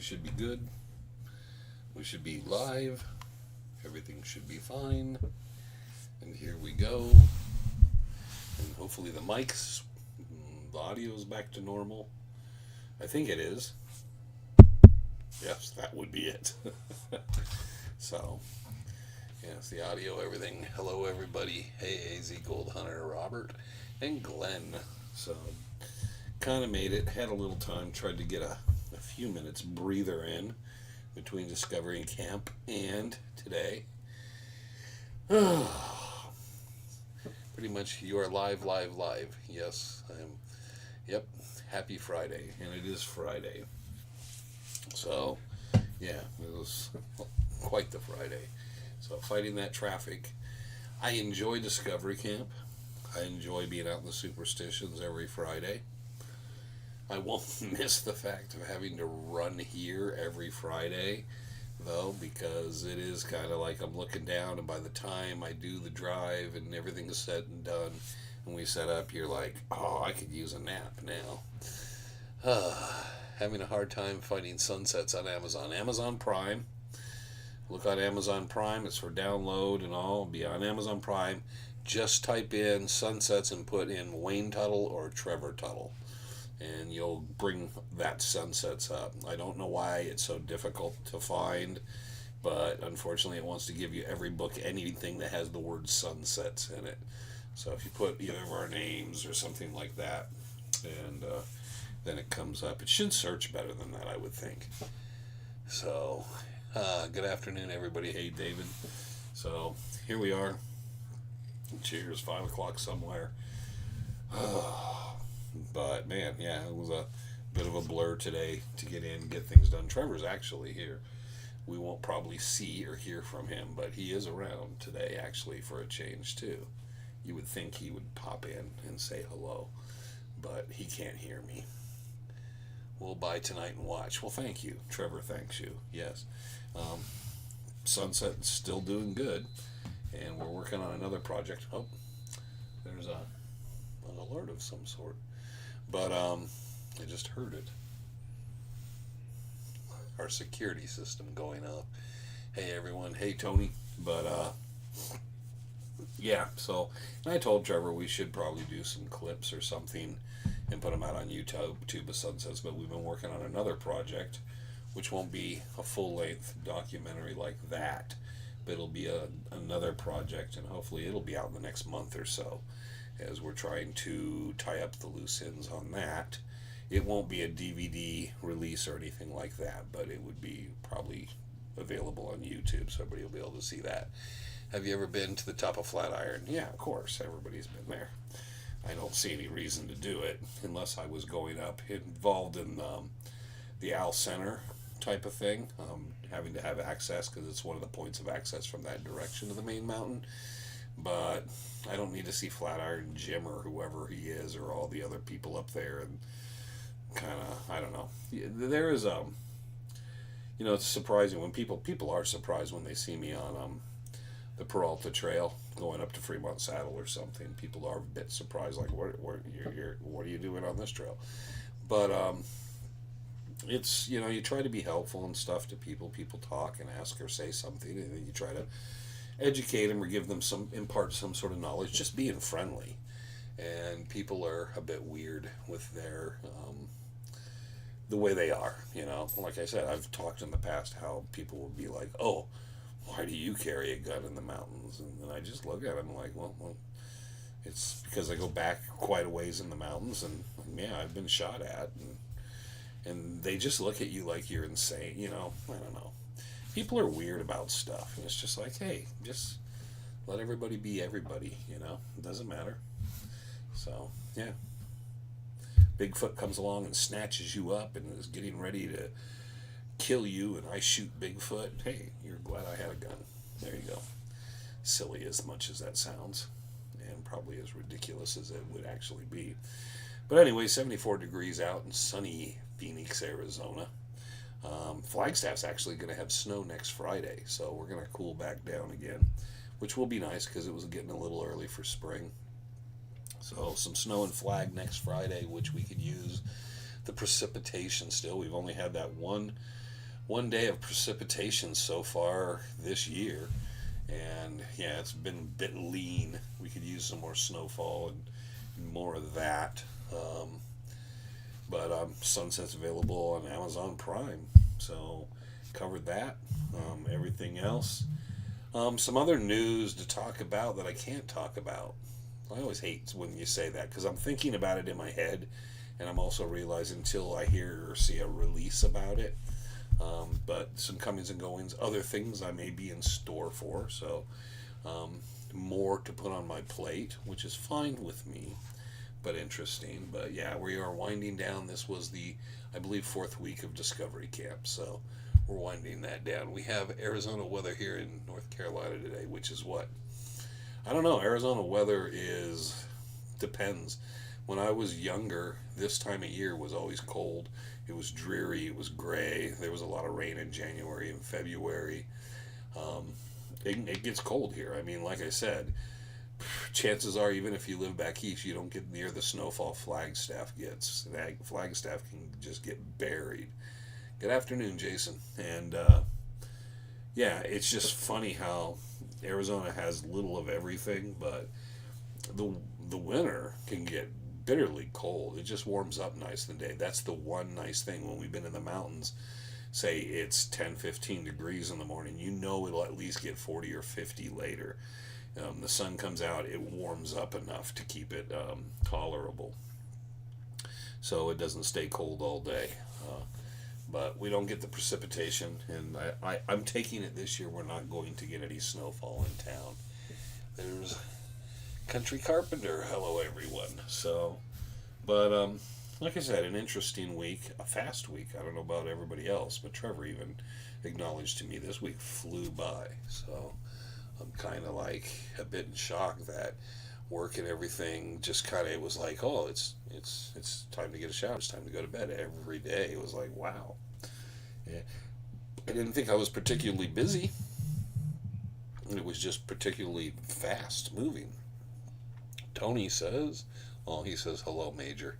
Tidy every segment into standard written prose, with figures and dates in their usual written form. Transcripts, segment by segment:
should be good. We should be live. Everything should be fine. And here we go. And hopefully the mics, the audio is back to normal. I think it is. Yes, that would be it. So, yes, the audio, everything. Hello, everybody. Hey, AZ Gold Hunter, Robert, and Glenn. So, kind of made it. Had a little time. Tried to get a few minutes breather in between Discovery Camp and today. Pretty much, you are live. Yes, I am. Yep, happy Friday, and it is Friday. So, yeah, it was quite the Friday. So, fighting that traffic. I enjoy Discovery Camp. I enjoy being out in the Superstitions every Friday. I won't miss the fact of having to run here every Friday, though, because it is kind of like I'm looking down, and by the time I do the drive and everything is said and done, and we set up, you're like, oh, I could use a nap now. Having a hard time finding sunsets on Amazon. Amazon Prime. Look on Amazon Prime. It's for download and all. Be on Amazon Prime. Just type in sunsets and put in Wayne Tuttle or Trevor Tuttle, and you'll bring that sunsets up. I don't know why it's so difficult to find, but unfortunately it wants to give you every book, anything that has the word sunsets in it. So if you put either of our names or something like that, and then it comes up. It should search better than that, I would think. So, good afternoon, everybody. Hey, David. So, here we are. Cheers, 5 o'clock somewhere. But, man, yeah, it was a bit of a blur today to get in, get things done. Trevor's actually here. We won't probably see or hear from him, but he is around today, actually, for a change, too. You would think he would pop in and say hello, but he can't hear me. We'll buy tonight and watch. Well, thank you. Trevor thanks you. Yes. Sunset's still doing good, and we're working on another project. Oh, there's an alert of some sort. But I just heard it. Our security system going up. Hey, everyone. Hey, Tony. But, yeah, so and I told Trevor we should probably do some clips or something and put them out on YouTube of sunsets, but we've been working on another project, which won't be a full-length documentary like that, but it'll be another project, and hopefully it'll be out in the next month or so, as we're trying to tie up the loose ends on that. It won't be a DVD release or anything like that, but it would be probably available on YouTube, so everybody will be able to see that. Have you ever been to the top of Flatiron? Yeah, of course, everybody's been there. I don't see any reason to do it unless I was going up involved in the Al Center type of thing, having to have access because it's one of the points of access from that direction to the main mountain. But I don't need to see Flatiron Jim or whoever he is or all the other people up there and kind of, I don't know. There is it's surprising when people are surprised when they see me on the Peralta Trail going up to Fremont Saddle or something. People are a bit surprised, like, what are you doing on this trail? But it's, you try to be helpful and stuff to people. People talk and ask or say something, and then you try to educate them or give them impart some sort of knowledge, just being friendly. And people are a bit weird with their the way they are, Like I said, I've talked in the past how people will be like, oh, why do you carry a gun in the mountains? And then I just look at them like, well, it's because I go back quite a ways in the mountains, and yeah, I've been shot at, and they just look at you like you're insane, I don't know. People are weird about stuff, and it's just like, hey, just let everybody be everybody, it doesn't matter. So, yeah. Bigfoot comes along and snatches you up and is getting ready to kill you, and I shoot Bigfoot. Hey, you're glad I had a gun. There you go. Silly as much as that sounds, and probably as ridiculous as it would actually be. But anyway, 74 degrees out in sunny Phoenix, Arizona. Flagstaff's actually going to have snow next Friday, so we're going to cool back down again, which will be nice because it was getting a little early for spring. So some snow and Flag next Friday, which we could use. The precipitation still, we've only had that one one day of precipitation so far this year. And yeah, it's been a bit lean. We could use some more snowfall and more of that. But Sunset's available on Amazon Prime. So covered that. Everything else. Some other news to talk about that I can't talk about. I always hate when you say that because I'm thinking about it in my head, and I'm also realizing until I hear or see a release about it. But some comings and goings, other things I may be in store for. So more to put on my plate, which is fine with me, but interesting. But yeah, we are winding down. This was the, I believe, fourth week of Discovery Camp. So we're winding that down. We have Arizona weather here in North Carolina today, which is what? I don't know. Arizona weather depends. When I was younger, this time of year was always cold. It was dreary. It was gray. There was a lot of rain in January and February. It gets cold here. I mean, like I said, chances are, even if you live back east, you don't get near the snowfall Flagstaff gets. Flagstaff can just get buried. Good afternoon, Jason. And yeah, it's just funny how Arizona has little of everything, but the winter can get bitterly cold. It just warms up nice in the day. That's the one nice thing when we've been in the mountains. Say it's 10, 15 degrees in the morning, you know it'll at least get 40 or 50 later. The sun comes out, it warms up enough to keep it tolerable. So it doesn't stay cold all day. But we don't get the precipitation, and I'm taking it this year we're not going to get any snowfall in town. There's Country Carpenter, hello everyone. So, but like I said, an interesting week, a fast week. I don't know about everybody else, but Trevor even acknowledged to me this week flew by. So I'm kind of like a bit in shock that work and everything just kind of, it was like, oh, it's time to get a shower, it's time to go to bed every day. It was like, wow. Yeah. I didn't think I was particularly busy. It was just particularly fast moving. Tony says, oh, he says, hello, Major.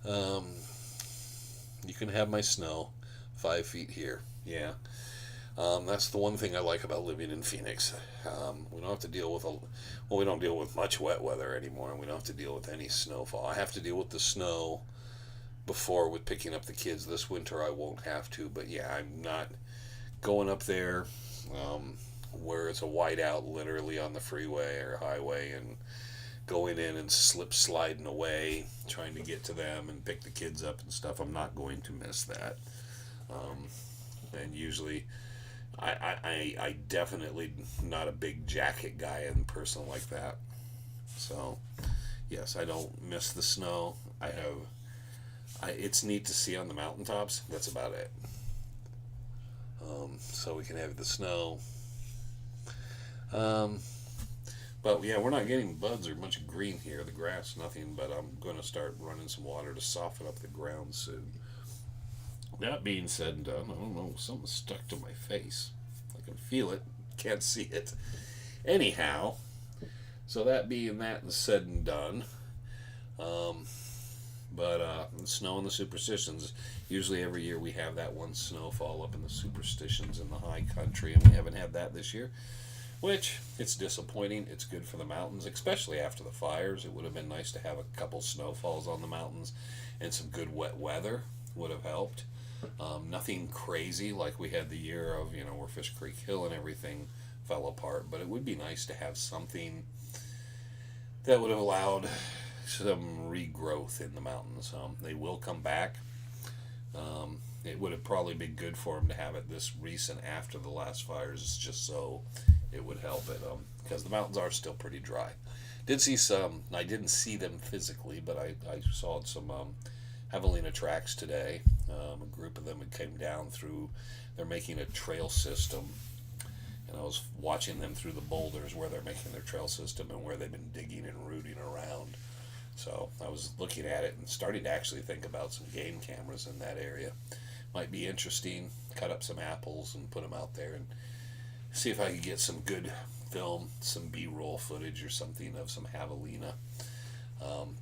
You can have my snow, 5 feet here. Yeah. That's the one thing I like about living in Phoenix. We don't have to deal with we don't deal with much wet weather anymore, and we don't have to deal with any snowfall. I have to deal with the snow before with picking up the kids. This winter I won't have to, but yeah, I'm not going up there where it's a whiteout literally on the freeway or highway and going in and sliding away, trying to get to them and pick the kids up and stuff. I'm not going to miss that. And usually, I definitely not a big jacket guy and person like that. So, yes, I don't miss the snow. It's neat to see on the mountaintops. That's about it. So we can have the snow. But yeah, we're not getting buds or much green here. The grass, nothing, but I'm going to start running some water to soften up the ground soon. That being said and done, I don't know, something stuck to my face. I can feel it, can't see it. Anyhow, so that being that and said and done, the snow and the Superstitions, usually every year we have that one snowfall up in the Superstitions in the high country, and we haven't had that this year. Which, it's disappointing. It's good for the mountains, especially after the fires. It would have been nice to have a couple snowfalls on the mountains and some good wet weather would have helped. Nothing crazy like we had the year of, where Fish Creek Hill and everything fell apart. But it would be nice to have something that would have allowed some regrowth in the mountains. They will come back. It would have probably been good for them to have it this recent after the last fires, just so it would help it, because the mountains are still pretty dry. Did see some, I didn't see them physically, but I saw some javelina tracks today. A group of them had came down through, they're making a trail system, and I was watching them through the boulders where they're making their trail system and where they've been digging and rooting around. So I was looking at it and starting to actually think about some game cameras in that area. Might be interesting, cut up some apples and put them out there and see if I could get some good film, some B-roll footage or something of some javelina.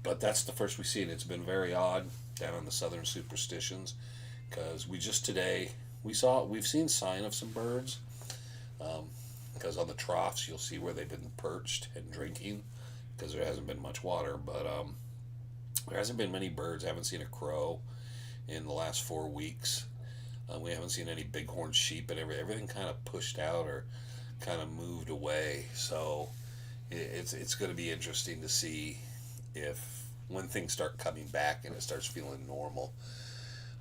But that's the first we've seen. It's been very odd down on the southern Superstitions, because we just today we've seen sign of some birds, because on the troughs you'll see where they've been perched and drinking, because there hasn't been much water. But there hasn't been many birds. I haven't seen a crow in the last 4 weeks. We haven't seen any bighorn sheep, and everything kind of pushed out or kind of moved away. So it's going to be interesting to see if when things start coming back and it starts feeling normal.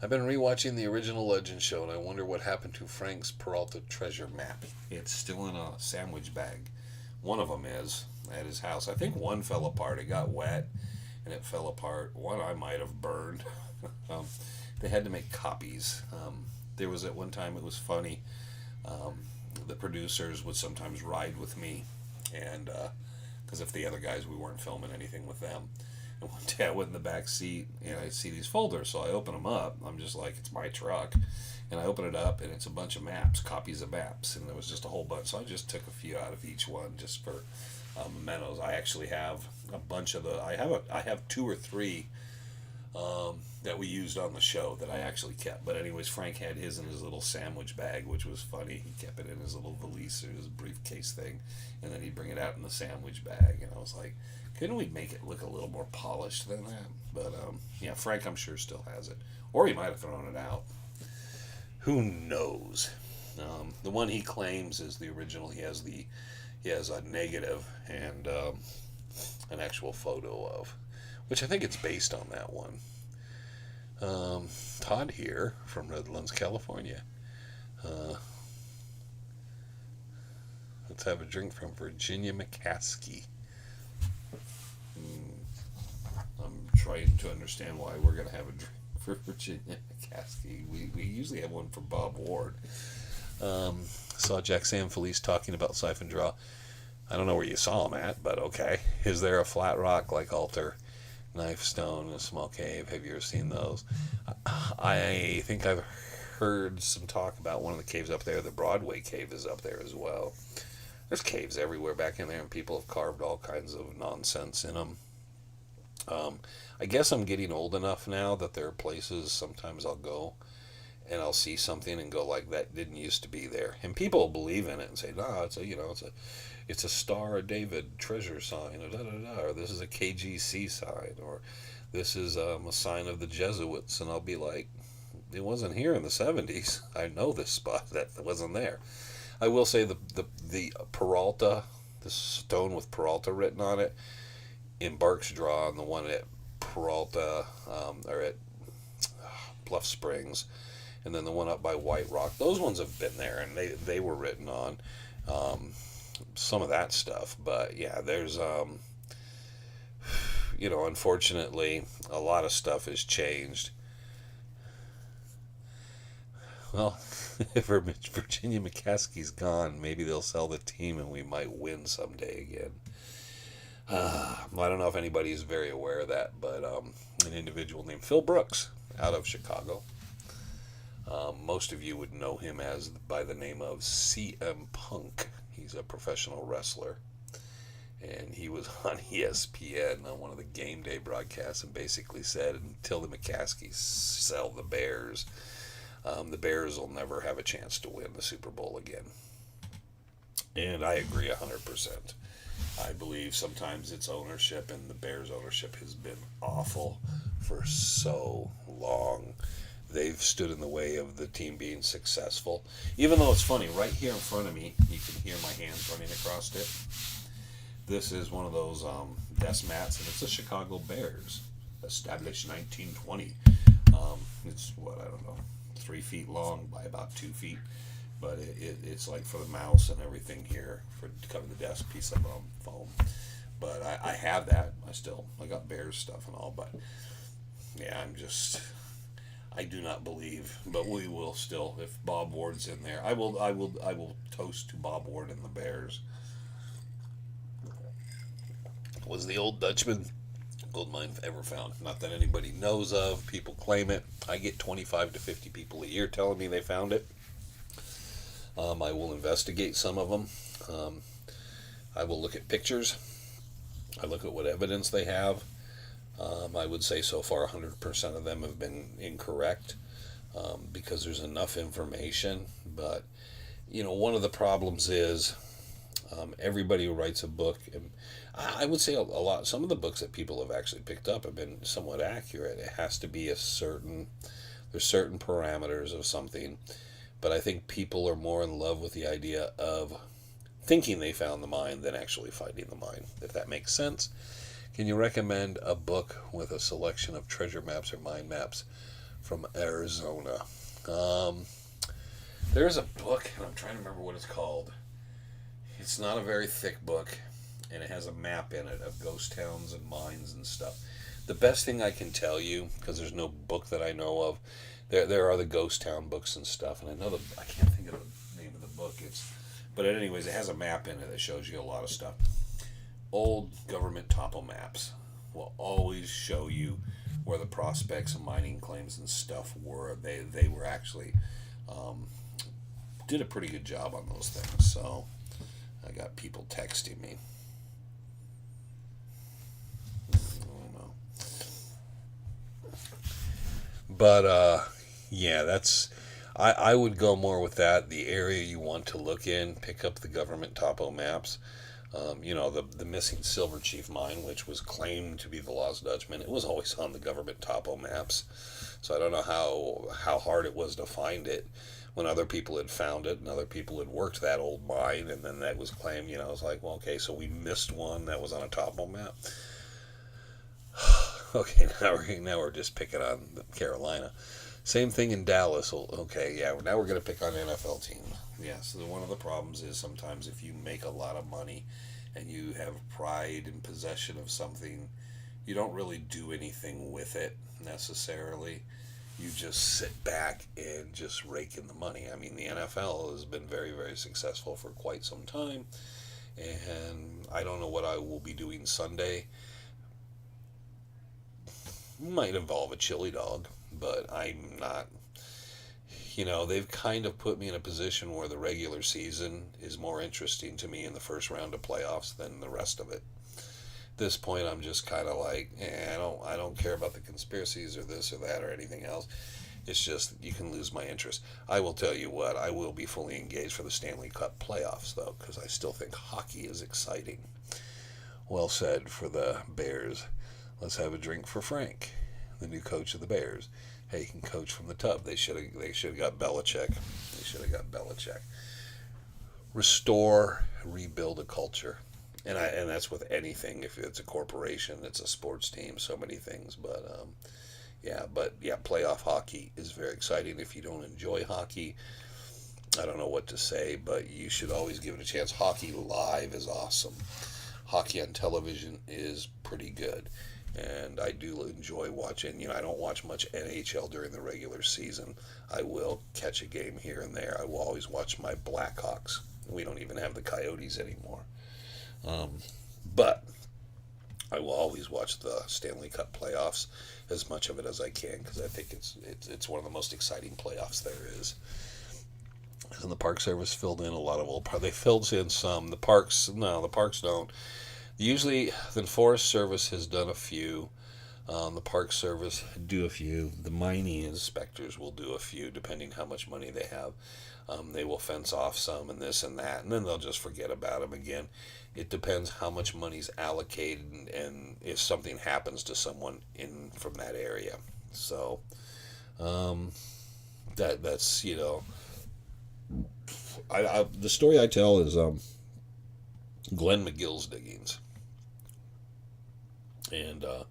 I've been rewatching the original Legend show, and I wonder what happened to Frank's Peralta treasure map. It's still in a sandwich bag. One of them is at his house. I think one fell apart. It got wet, and it fell apart. One I might have burned. They had to make copies. There was at one time, it was funny. The producers would sometimes ride with me, and because if the other guys, we weren't filming anything with them. And one day I went in the back seat and I see these folders, so I open them up. I'm just like, it's my truck, and I open it up and it's a bunch of maps, copies of maps, and there was just a whole bunch. So I just took a few out of each one just for mementos. I actually have a bunch of I have 2 or 3 that we used on the show that I actually kept. But anyways, Frank had his in his little sandwich bag, which was funny. He kept it in his little valise or his briefcase thing, and then he'd bring it out in the sandwich bag. And I was like, couldn't we make it look a little more polished than that? But yeah, Frank, I'm sure, still has it, or he might have thrown it out. Who knows? The one he claims is the original. He has a negative and an actual photo of, which I think it's based on that one. Todd here from Redlands, California. Let's have a drink from Virginia McCaskey. I'm trying to understand why we're going to have a drink for Virginia McCaskey. We usually have one for Bob Ward. Saw Jack Sam Felice talking about Siphon Draw. I don't know where you saw him at, but okay. Is there a flat rock like altar, knife stone, and a small cave? Have you ever seen those? I think I've heard some talk about one of the caves up there. The Broadway cave is up there as well. There's caves everywhere back in there, and people have carved all kinds of nonsense in them. I guess I'm getting old enough now that there are places sometimes I'll go and I'll see something and go like, that didn't used to be there. And people believe in it and say, no, it's a Star of David treasure sign, or or this is a KGC sign, or this is a sign of the Jesuits. And I'll be like, it wasn't here in the 70s. I know this spot. That wasn't there. I will say the Peralta, the stone with Peralta written on it, in Barks Draw, and the one at Peralta, or at Bluff Springs, and then the one up by White Rock, those ones have been there, and they were written on. Some of that stuff. But yeah, there's unfortunately a lot of stuff has changed. Well, if Virginia McCaskey's gone, maybe they'll sell the team and we might win someday again. I don't know if anybody's very aware of that, but an individual named Phil Brooks out of Chicago. Most of you would know him by the name of CM Punk. He's a professional wrestler, and he was on ESPN on one of the game day broadcasts and basically said, until the McCaskeys sell the Bears will never have a chance to win the Super Bowl again. And I agree 100%. I believe sometimes it's ownership, and the Bears ownership has been awful for so long. They've stood in the way of the team being successful. Even though it's funny, right here in front of me, you can hear my hands running across it. This is one of those desk mats, and it's a Chicago Bears, established 1920. It's, 3 feet long by about 2 feet. But it's like for the mouse and everything here, to cover the desk, piece of foam. But I have that. I got Bears stuff and all. But yeah, I do not believe, but we will still, if Bob Ward's in there, I will toast to Bob Ward and the Bears. Was the old Dutchman gold mine ever found? Not that anybody knows of. People claim it. I get 25 to 50 people a year telling me they found it. I will investigate some of them. I will look at pictures. I look at what evidence they have. I would say so far 100% of them have been incorrect. because there's enough information. But one of the problems is everybody who writes a book, and I would say a lot. Some of the books that people have actually picked up have been somewhat accurate. It has to be there's certain parameters of something, but I think people are more in love with the idea of thinking they found the mine than actually finding the mine, if that makes sense. Can you recommend a book with a selection of treasure maps or mine maps from Arizona? There's a book, and I'm trying to remember what it's called. It's not a very thick book, and it has a map in it of ghost towns and mines and stuff. The best thing I can tell you, because there's no book that I know of, there are the ghost town books and stuff, and I can't think of the name of the book. But anyways, it has a map in it that shows you a lot of stuff. Old government topo maps will always show you where the prospects and mining claims and stuff were. They were actually did a pretty good job on those things. So I got people texting me. I don't know. But yeah, I would go more with that. The area you want to look in, pick up the government topo maps. The missing Silver Chief mine, which was claimed to be the Lost Dutchman, it was always on the government topo maps. So I don't know how hard it was to find it when other people had found it and other people had worked that old mine, and then that was claimed. It was like, well, okay, so we missed one that was on a topo map. Okay, now we're just picking on Carolina. Same thing in Dallas. Okay, yeah, now we're going to pick on NFL teams. Yeah, so one of the problems is sometimes if you make a lot of money and you have pride and possession of something, you don't really do anything with it necessarily. You just sit back and just rake in the money. I mean, the NFL has been very, very successful for quite some time, and I don't know what I will be doing Sunday. Might involve a chili dog, but I'm not. They've kind of put me in a position where the regular season is more interesting to me in the first round of playoffs than the rest of it. At this point, I'm just kind of like, I don't care about the conspiracies or this or that or anything else. It's just you can lose my interest. I will tell you what, I will be fully engaged for the Stanley Cup playoffs, though, because I still think hockey is exciting. Well said for the Bears. Let's have a drink for Frank, the new coach of the Bears. Hey, he can coach from the tub. They should have got Belichick. Restore, rebuild a culture, and that's with anything. If it's a corporation, it's a sports team, so many things. But playoff hockey is very exciting. If you don't enjoy hockey, I don't know what to say, but you should always give it a chance. Hockey live is awesome. Hockey on television is pretty good. And I do enjoy watching. I don't watch much NHL during the regular season. I will catch a game here and there. I will always watch my Blackhawks. We don't even have the Coyotes anymore. But I will always watch the Stanley Cup playoffs, as much of it as I can, because I think it's one of the most exciting playoffs there is. And the Park Service filled in a lot of old. They filled in some. The parks don't. Usually, the Forest Service has done a few. The Park Service do a few. The mining inspectors will do a few, depending how much money they have. They will fence off some and this and that, and then they'll just forget about them again. It depends how much money's allocated and if something happens to someone from that area. So, that's the story I tell is Glenn McGill's diggings. And I'm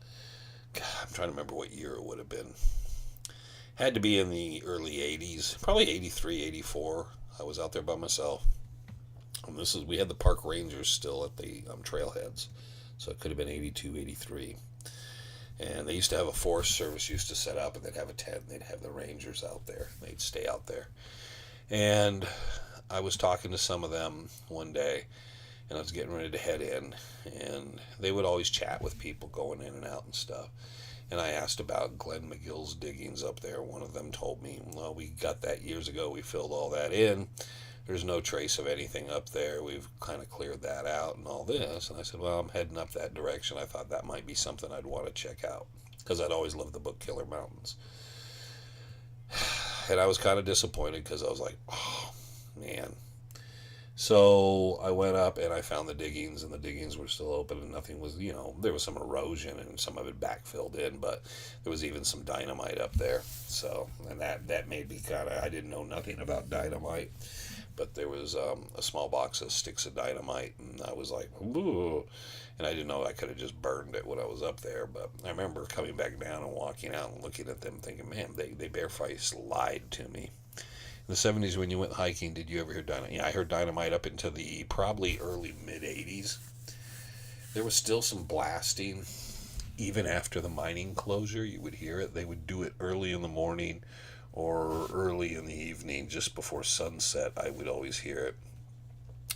trying to remember what year it would have been. Had to be in the early 80s, probably 83, 84. I was out there by myself. And we had the park rangers still at the trailheads. So it could have been 82, 83. And they used to have a Forest Service used to set up, and they'd have a tent, and they'd have the rangers out there. They'd stay out there. And I was talking to some of them one day, and I was getting ready to head in, and they would always chat with people going in and out and stuff. And I asked about Glenn McGill's diggings up there. One of them told me, well, we got that years ago. We filled all that in. There's no trace of anything up there. We've kind of cleared that out and all this. And I said, well, I'm heading up that direction. I thought that might be something I'd want to check out, because I'd always loved the book Killer Mountains. and I was kind of disappointed because I was like, oh, man. So I went up and I found the diggings, and the diggings were still open, and nothing was, there was some erosion and some of it backfilled in, but there was even some dynamite up there. So, and that made me I didn't know nothing about dynamite, but there was a small box of sticks of dynamite, and I was like, ooh. And I didn't know I could have just burned it when I was up there, but I remember coming back down and walking out and looking at them thinking, man, they barefaced lied to me. In the 70s, when you went hiking, did you ever hear dynamite? Yeah, I heard dynamite up into the probably early mid 80s. There was still some blasting. Even after the mining closure, you would hear it. They would do it early in the morning or early in the evening, just before sunset. I would always hear it.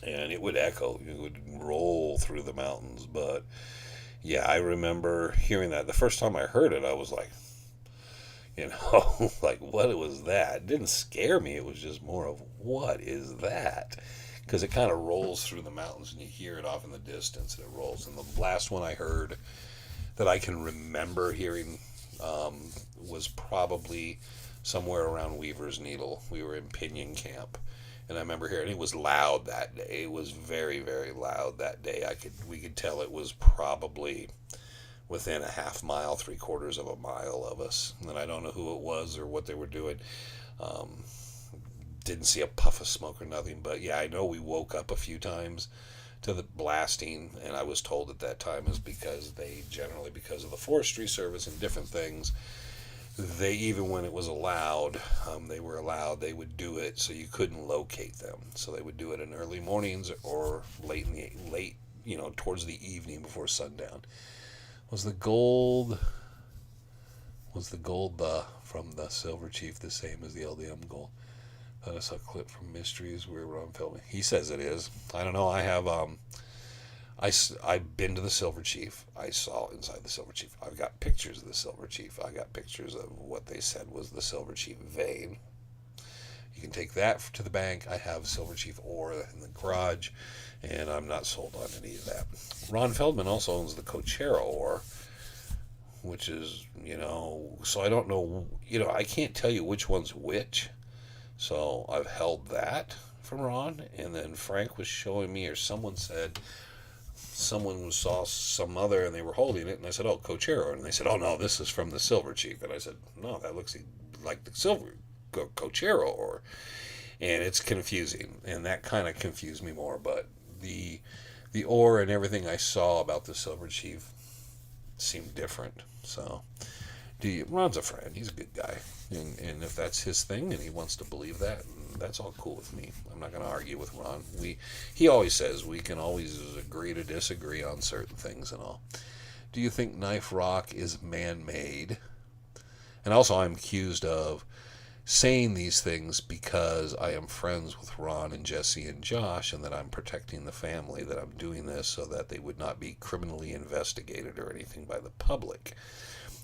And it would echo. It would roll through the mountains. But yeah, I remember hearing that. The first time I heard it, I was like, like, what was that? It didn't scare me. It was just more of, what is that? Because it kind of rolls through the mountains and you hear it off in the distance and it rolls. And the last one I heard that I can remember hearing was probably somewhere around Weaver's Needle. We were in Pinion Camp. And I remember hearing it was loud that day. It was very, very loud that day. We could tell it was probably within a half mile, 3/4 of a mile of us. And I don't know who it was or what they were doing. Didn't see a puff of smoke or nothing. But yeah, I know we woke up a few times to the blasting. And I was told at that time is because because of the Forestry Service and different things, they, even when it was allowed, they would do it so you couldn't locate them. So they would do it in early mornings or late, towards the evening before sundown. Was the gold from the Silver Chief the same as the LDM gold? I saw a clip from Mysteries where Ron filming. He says it is. I don't know. I have I've been to the Silver Chief. I saw inside the Silver Chief. I've got pictures of the Silver Chief. I got pictures of what they said was the Silver Chief vein. You can take that to the bank. I have Silver Chief ore in the garage, and I'm not sold on any of that. Ron Feldman also owns the Cochero ore, which is, so I don't know, I can't tell you which one's which. So I've held that from Ron, and then Frank was showing me, or someone said, someone saw some other and they were holding it, and I said, oh, Cochero, and they said, oh no, this is from the Silver Chief, and I said, no, that looks like the Silver Cochero ore, and it's confusing, and that kind of confused me more, but the ore and everything I saw about the Silver Chief seemed different. So Ron's a friend, he's a good guy, and if that's his thing and he wants to believe that, that's all cool with me. I'm not going to argue with Ron. He always says we can always agree to disagree on certain things and all. Do you think Knife Rock is man-made? And also, I'm accused of saying these things because I am friends with Ron and Jesse and Josh, and that I'm protecting the family, that I'm doing this so that they would not be criminally investigated or anything by the public.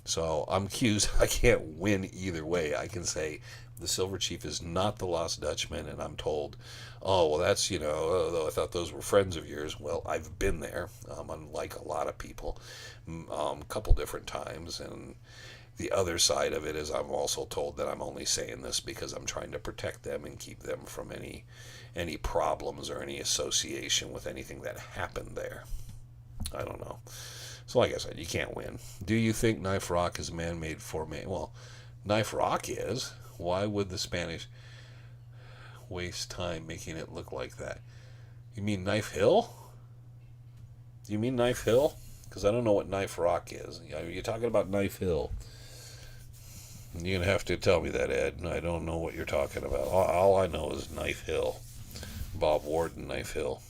So I'm accused. I can't win either way. I can say the Silver Chief is not the Lost Dutchman, and I'm told, oh, well, that's, I thought those were friends of yours. Well, I've been there, unlike a lot of people, a couple different times, and the other side of it is I'm also told that I'm only saying this because I'm trying to protect them and keep them from any problems or any association with anything that happened there. I don't know. So like I said, you can't win. Do you think Knife Rock is man-made for man? Well, Knife Rock is. Why would the Spanish waste time making it look like that? You mean Knife Hill? You mean Knife Hill? Because I don't know what Knife Rock is. You're talking about Knife Hill. You're going to have to tell me that, Ed. I don't know what you're talking about. All I know is Knife Hill. Bob Warden, Knife Hill.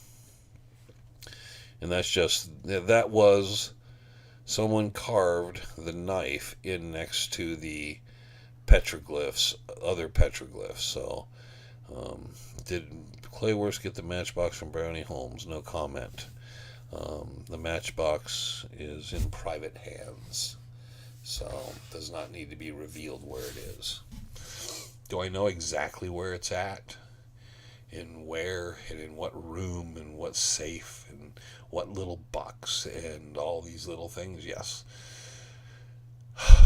And that was someone carved the knife in next to the petroglyphs, other petroglyphs. So, did Clayworth get the matchbox from Brownie Holmes? No comment. The matchbox is in private hands, so does not need to be revealed where it is. Do I know exactly where it's at? And where, and in what room, and what safe, and what little box, and all these little things? Yes.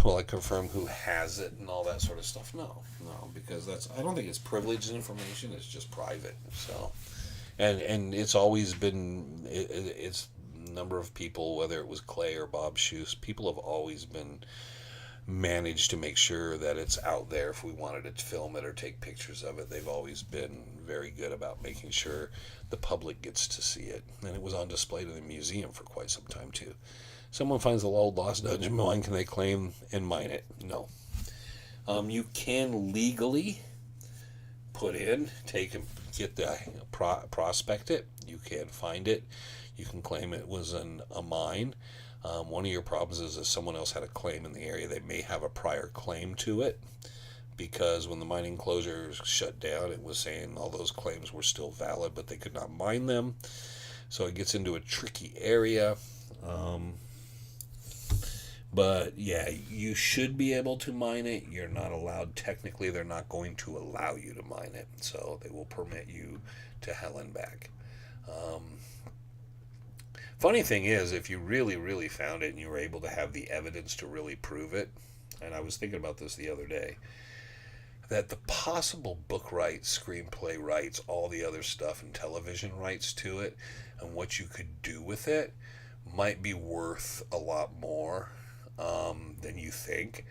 Will I confirm who has it and all that sort of stuff? No, no, because I don't think it's privileged information. It's just private. So, and it's always been, it's a number of people, whether it was Clay or Bob Shoes, people have always been managed to make sure that it's out there if we wanted to film it or take pictures of it. They've always been very good about making sure the public gets to see it. And it was on display to the museum for quite some time too. Someone finds the old lost dungeon mine, can they claim and mine it? No. You can legally put in, take and get the prospect it. You can find it. You can claim it was a mine. One of your problems is if someone else had a claim in the area, they may have a prior claim to it, because when the mining closure shut down, it was saying all those claims were still valid, but they could not mine them. So it gets into a tricky area. But yeah, you should be able to mine it. You're not allowed, technically, they're not going to allow you to mine it. So they will permit you to hell and back. Funny thing is, if you really, really found it and you were able to have the evidence to really prove it, and I was thinking about this the other day, that the possible book rights, screenplay rights, all the other stuff, and television rights to it, and what you could do with it, might be worth a lot more than you think.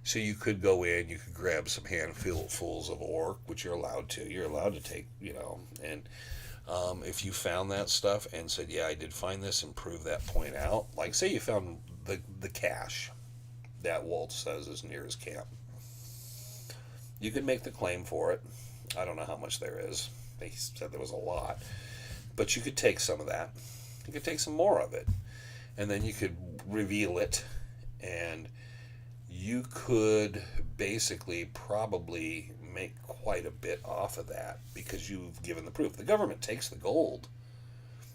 So you could go in, you could grab some handfuls of orc, which you're allowed to. You're allowed to take, and if you found that stuff and said, yeah, I did find this, and prove that point out. Like, say you found the cache that Walt says is near his camp. You could make the claim for it. I don't know how much there is. They said there was a lot. But you could take some of that. You could take some more of it. And then you could reveal it. And you could basically probably make quite a bit off of that because you've given the proof. The government takes the gold.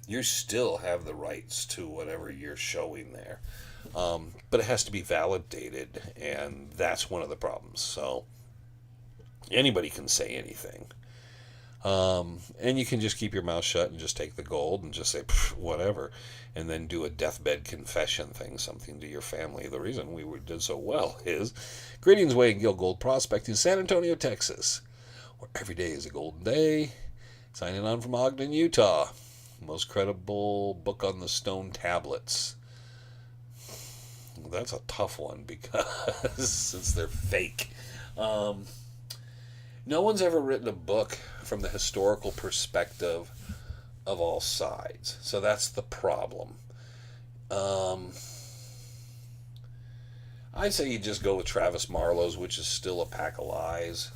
You still have the rights to whatever you're showing there. But it has to be validated, and that's one of the problems. So anybody can say anything. And you can just keep your mouth shut and just take the gold and just say, whatever, and then do a deathbed confession thing, something to your family. The reason we did so well is Greetings Way and Gill Gold Prospect in San Antonio, Texas, where every day is a golden day. Signing on from Ogden, Utah. Most credible book on the stone tablets. That's a tough one because since they're fake. No one's ever written a book from the historical perspective of all sides. So that's the problem. I'd say you just go with Travis Marlowe's, which is still a pack of lies.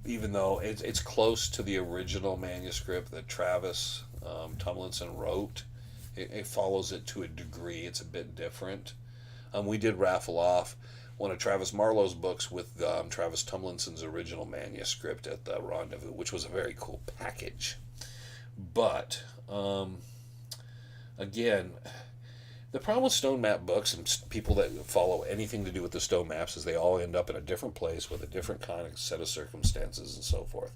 Even though it's close to the original manuscript that Travis Tomlinson wrote. It follows it to a degree. It's a bit different. We did raffle off one of Travis Marlowe's books with Travis Tomlinson's original manuscript at the Rendezvous, which was a very cool package. But, again, the problem with stone map books and people that follow anything to do with the stone maps is they all end up in a different place with a different kind of set of circumstances and so forth.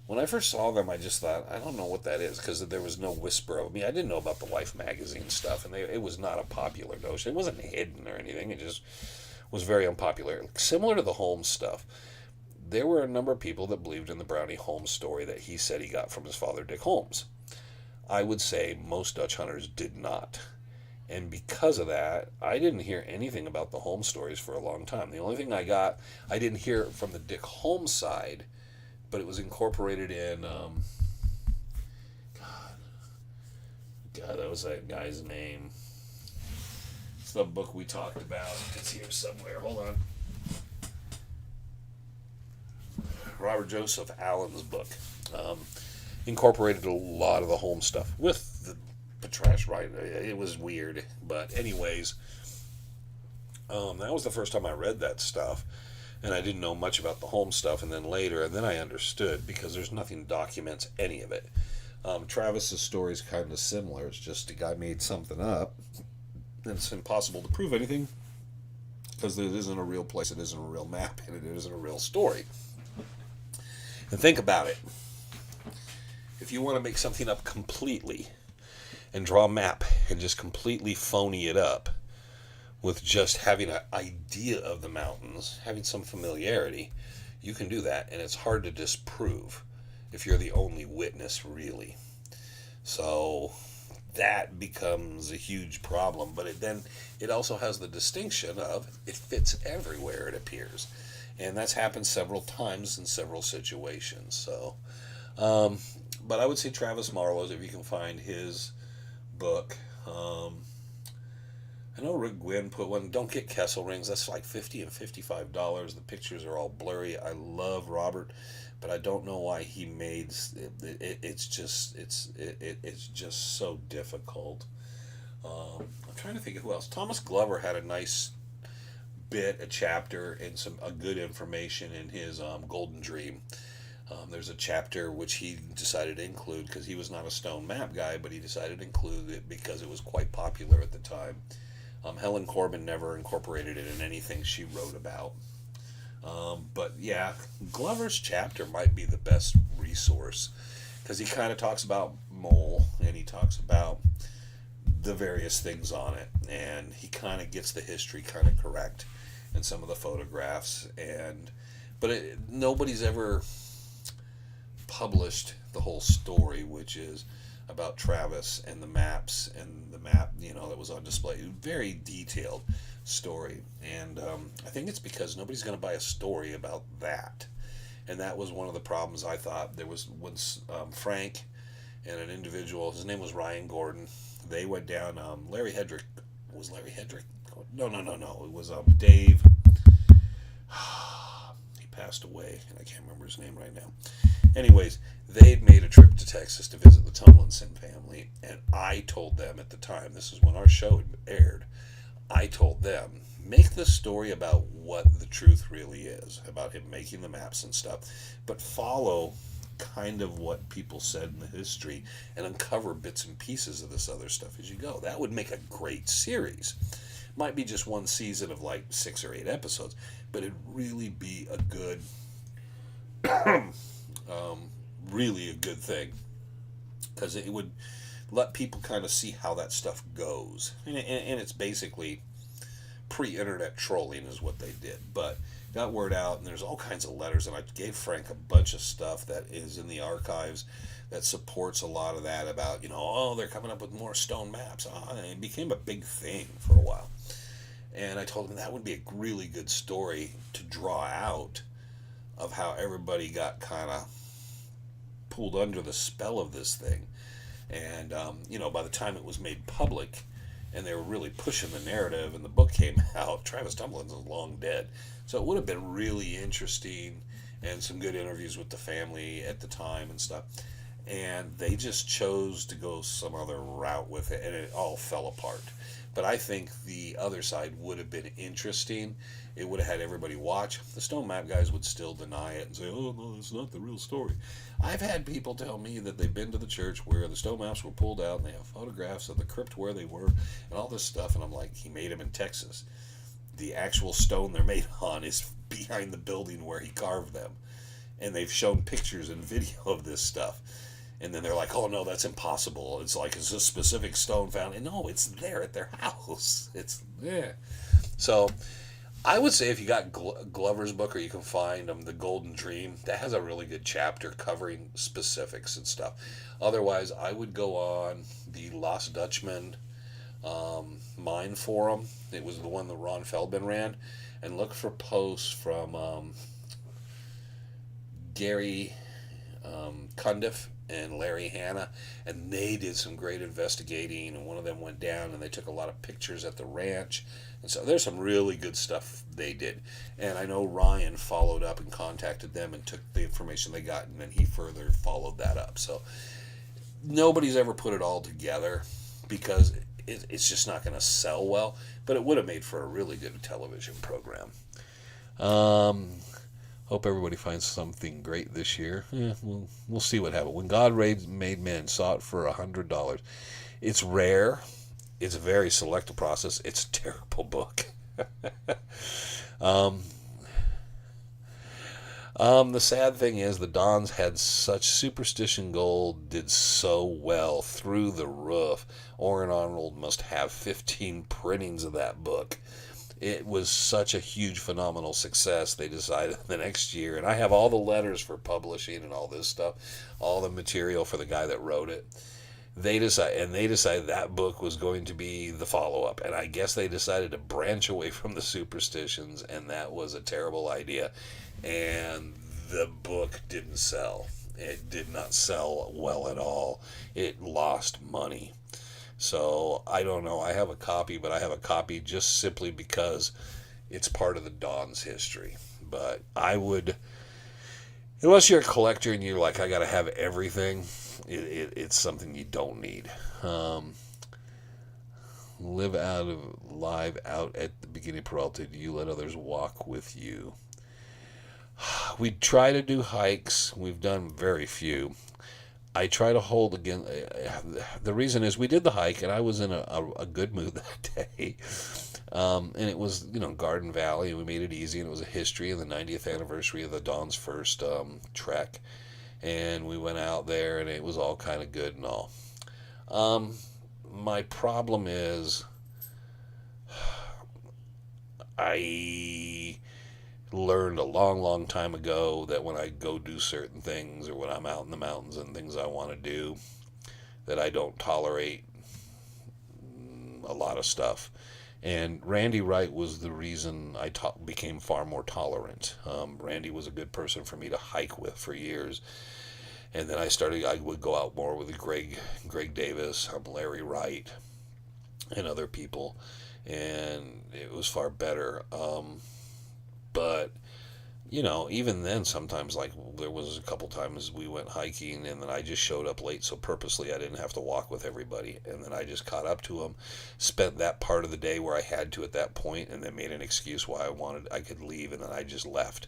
When I first saw them, I just thought, I don't know what that is, because there was no whisper of me. I didn't know about the Life magazine stuff, and it was not a popular notion. It wasn't hidden or anything. It just was very unpopular. Similar to the Holmes stuff, there were a number of people that believed in the Brownie Holmes story that he said he got from his father, Dick Holmes. I would say most Dutch hunters did not. And because of that, I didn't hear anything about the Holmes stories for a long time. The only thing I didn't hear from the Dick Holmes side, but it was incorporated in, God, that was that guy's name. It's the book we talked about. It's here somewhere. Hold on. Robert Joseph Allen's book. Incorporated a lot of the Holmes stuff with the trash, right? It was weird. But anyways, that was the first time I read that stuff. And I didn't know much about the Holmes stuff, and then I understood, because there's nothing documents any of it. Travis's story is kind of similar. It's just a guy made something up, and it's impossible to prove anything, because it isn't a real place, it isn't a real map, and it isn't a real story. And think about it. If you want to make something up completely, and draw a map and just completely phony it up with just having an idea of the mountains, having some familiarity, you can do that, and it's hard to disprove if you're the only witness, really. So that becomes a huge problem, but it also has the distinction of it fits everywhere, it appears. And that's happened several times in several situations. So, but I would say Travis Marlowe's, if you can find his book. I know Rick Gwynn put one. Don't get Kessel Rings. That's like $50 and $55. The pictures are all blurry. I love Robert, but I don't know why he made it. It's just so difficult. I'm trying to think of who else. Thomas Glover had a nice bit, a chapter, and a good information in his Golden Dream. There's a chapter which he decided to include because he was not a stone map guy, but he decided to include it because it was quite popular at the time. Helen Corbin never incorporated it in anything she wrote about. But yeah, Glover's chapter might be the best resource because he kind of talks about mole and he talks about the various things on it, and he kind of gets the history kind of correct in some of the photographs. But nobody's ever published the whole story, which is about Travis and the maps and the map, that was on display. Very detailed story. And I think it's because nobody's going to buy a story about that. And that was one of the problems I thought. There was once Frank and an individual, his name was Ryan Gordon, they went down, Larry Hedrick, was Larry Hedrick? No, it was Dave, he passed away, and I can't remember his name right now. Anyways, they'd made a trip to Texas to visit the Tomlinson family, and I told them at the time, this is when our show had aired, I told them, make the story about what the truth really is, about him making the maps and stuff, but follow kind of what people said in the history and uncover bits and pieces of this other stuff as you go. That would make a great series. Might be just one season of like 6 or 8 episodes, but it'd really be a good really a good thing, because it would let people kind of see how that stuff goes, and it's basically pre-internet trolling is what they did, but got word out, and there's all kinds of letters, and I gave Frank a bunch of stuff that is in the archives that supports a lot of that about, they're coming up with more stone maps. And it became a big thing for a while, and I told him that would be a really good story to draw out of how everybody got kind of pulled under the spell of this thing. And, by the time it was made public and they were really pushing the narrative and the book came out, Travis Tomlinson was long dead. So it would have been really interesting, and some good interviews with the family at the time and stuff. And they just chose to go some other route with it, and it all fell apart. But I think the other side would have been interesting. It would have had everybody watch. The Stone Map guys would still deny it and say, oh, no, it's not the real story. I've had people tell me that they've been to the church where the stone maps were pulled out and they have photographs of the crypt where they were and all this stuff. And I'm like, he made them in Texas. The actual stone they're made on is behind the building where he carved them. And they've shown pictures and video of this stuff. And then they're like, oh, no, that's impossible. It's like, it's a specific stone found. And no, it's there at their house. It's there. So I would say if you got Glover's book, or you can find The Golden Dream, that has a really good chapter covering specifics and stuff. Otherwise, I would go on the Lost Dutchman Mine Forum. It was the one that Ron Feldman ran. And look for posts from Gary Cundiff and Larry Hanna, and they did some great investigating, and one of them went down and they took a lot of pictures at the ranch, and so there's some really good stuff they did. And I know Ryan followed up and contacted them and took the information they got, and then he further followed that up. So nobody's ever put it all together because it's just not going to sell well, but it would have made for a really good television program. Hope everybody finds something great this year. We'll see what happens. When God Made Men, saw it for $100. It's rare. It's a very selective process. It's a terrible book. The sad thing is the Dons had such Superstition Gold did so well through the roof. Orrin Arnold must have 15 printings of that book. It was such a huge, phenomenal success. They decided the next year, and I have all the letters for publishing and all this stuff, all the material for the guy that wrote it. They decided that book was going to be the follow-up, and I guess they decided to branch away from the Superstitions, and that was a terrible idea. And the book didn't sell. It did not sell well at all. It lost money. So I don't know. I have a copy, but I have a copy just simply because it's part of the Don's history. But I would, unless you're a collector and you're like, I got to have everything, it's something you don't need. Live out at the beginning of Peralta. Do you let others walk with you? We try to do hikes. We've done very few. I try to hold again. The reason is we did the hike, and I was in a good mood that day. And it was, Garden Valley, and we made it easy, and it was a history of the 90th anniversary of the Don's first trek. And we went out there, and it was all kind of good and all. My problem is I learned a long, long time ago that when I go do certain things or when I'm out in the mountains and things I want to do, that I don't tolerate a lot of stuff. And Randy Wright was the reason I became far more tolerant. Randy was a good person for me to hike with for years. And then I would go out more with Greg Davis, Larry Wright, and other people. And it was far better. But, even then sometimes, like there was a couple times we went hiking and then I just showed up late, so purposely I didn't have to walk with everybody. And then I just caught up to them, spent that part of the day where I had to at that point, and then made an excuse why I could leave, and then I just left.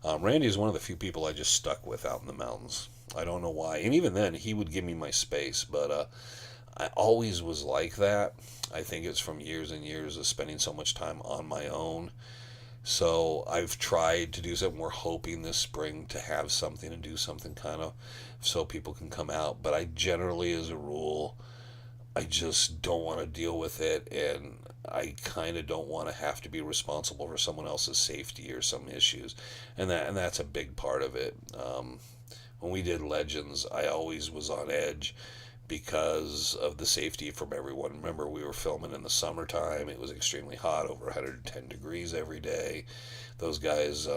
Randy is one of the few people I just stuck with out in the mountains. I don't know why. And even then, he would give me my space, but I always was like that. I think it's from years and years of spending so much time on my own. So I've tried to do something. We're hoping this spring to have something and do something kind of so people can come out. But I generally, as a rule, I just don't want to deal with it, and I kind of don't want to have to be responsible for someone else's safety or some issues, and that's a big part of it. When we did Legends, I always was on edge because of the safety from everyone. Remember, we were filming in the summertime. It was extremely hot, over 110 degrees every day. Those guys,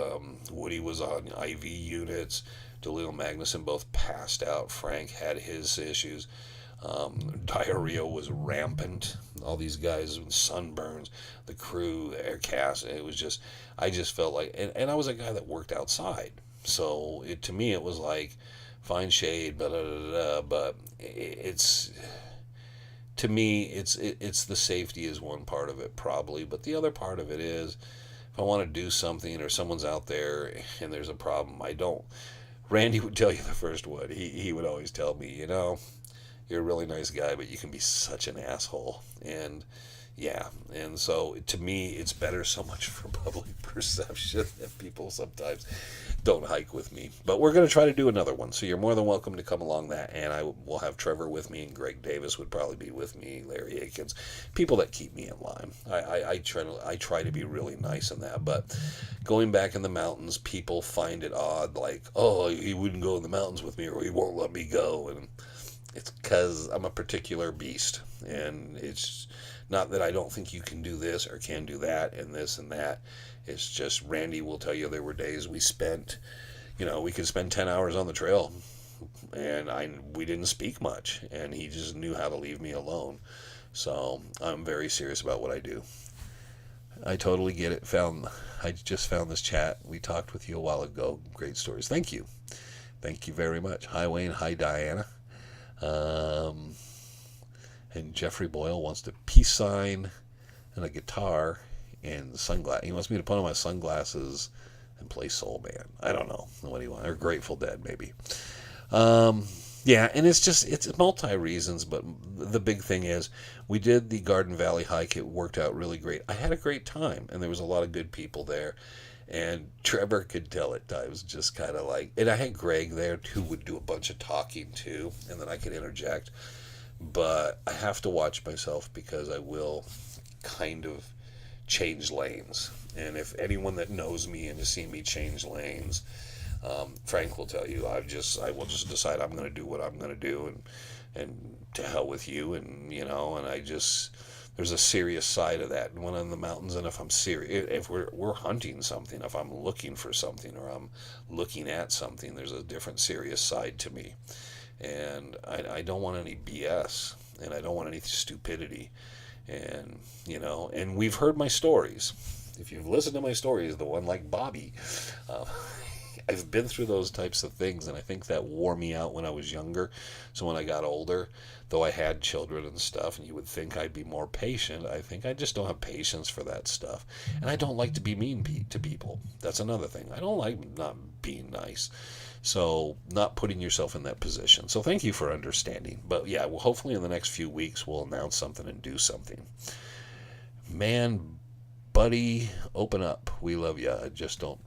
Woody was on IV units. DeLeo Magnuson both passed out. Frank had his issues. Diarrhea was rampant. All these guys with sunburns, the crew, the air cast. It was just, I just felt like, and I was a guy that worked outside. So to me, it was like, find shade, but it's, to me, it's the safety is one part of it probably, but the other part of it is if I want to do something or someone's out there and there's a problem, Randy would tell you the first one. He would always tell me, you're a really nice guy, but you can be such an asshole. And yeah, and so to me, it's better so much for public perception that people sometimes don't hike with me. But we're going to try to do another one, so you're more than welcome to come along that. And I will have Trevor with me, and Greg Davis would probably be with me, Larry Akins, people that keep me in line. I try to be really nice in that. But going back in the mountains, people find it odd, like, oh, he wouldn't go in the mountains with me, or he won't let me go, and it's because I'm a particular beast, and it's not that I don't think you can do this or can do that and this and that. It's just Randy will tell you there were days we spent, we could spend 10 hours on the trail, and we didn't speak much, and he just knew how to leave me alone. So I'm very serious about what I do. I totally get it. I just found this chat. We talked with you a while ago. Great stories. Thank you. Thank you very much. Hi, Wayne. Hi, Diana. And Jeffrey Boyle wants a peace sign and a guitar and sunglasses. He wants me to put on my sunglasses and play Soul Man. I don't know what he wants. Or Grateful Dead, maybe. Yeah, and it's multi-reasons, but the big thing is we did the Garden Valley hike. It worked out really great. I had a great time, and there was a lot of good people there. And Trevor could tell at times, just kind of like, and I had Greg there who would do a bunch of talking too, and then I could interject. But I have to watch myself because I will kind of change lanes. And if anyone that knows me and has seen me change lanes, Frank will tell you, I will just decide I'm going to do what I'm going to do, and to hell with you, and and there's a serious side of that. And when I'm in the mountains, and if I'm serious, if we're hunting something, if I'm looking for something or I'm looking at something, there's a different serious side to me, and I don't want any BS, and I don't want any stupidity, and and we've heard my stories. If you've listened to my stories, the one like Bobby, uh, I've been through those types of things, and I think that wore me out when I was younger. So when I got older, though I had children and stuff, and you would think I'd be more patient, I think I just don't have patience for that stuff. And I don't like to be mean to people. That's another thing. I don't like not being nice. So not putting yourself in that position. So thank you for understanding. But yeah, well, hopefully in the next few weeks we'll announce something and do something. Man, buddy, open up. We love you. Just don't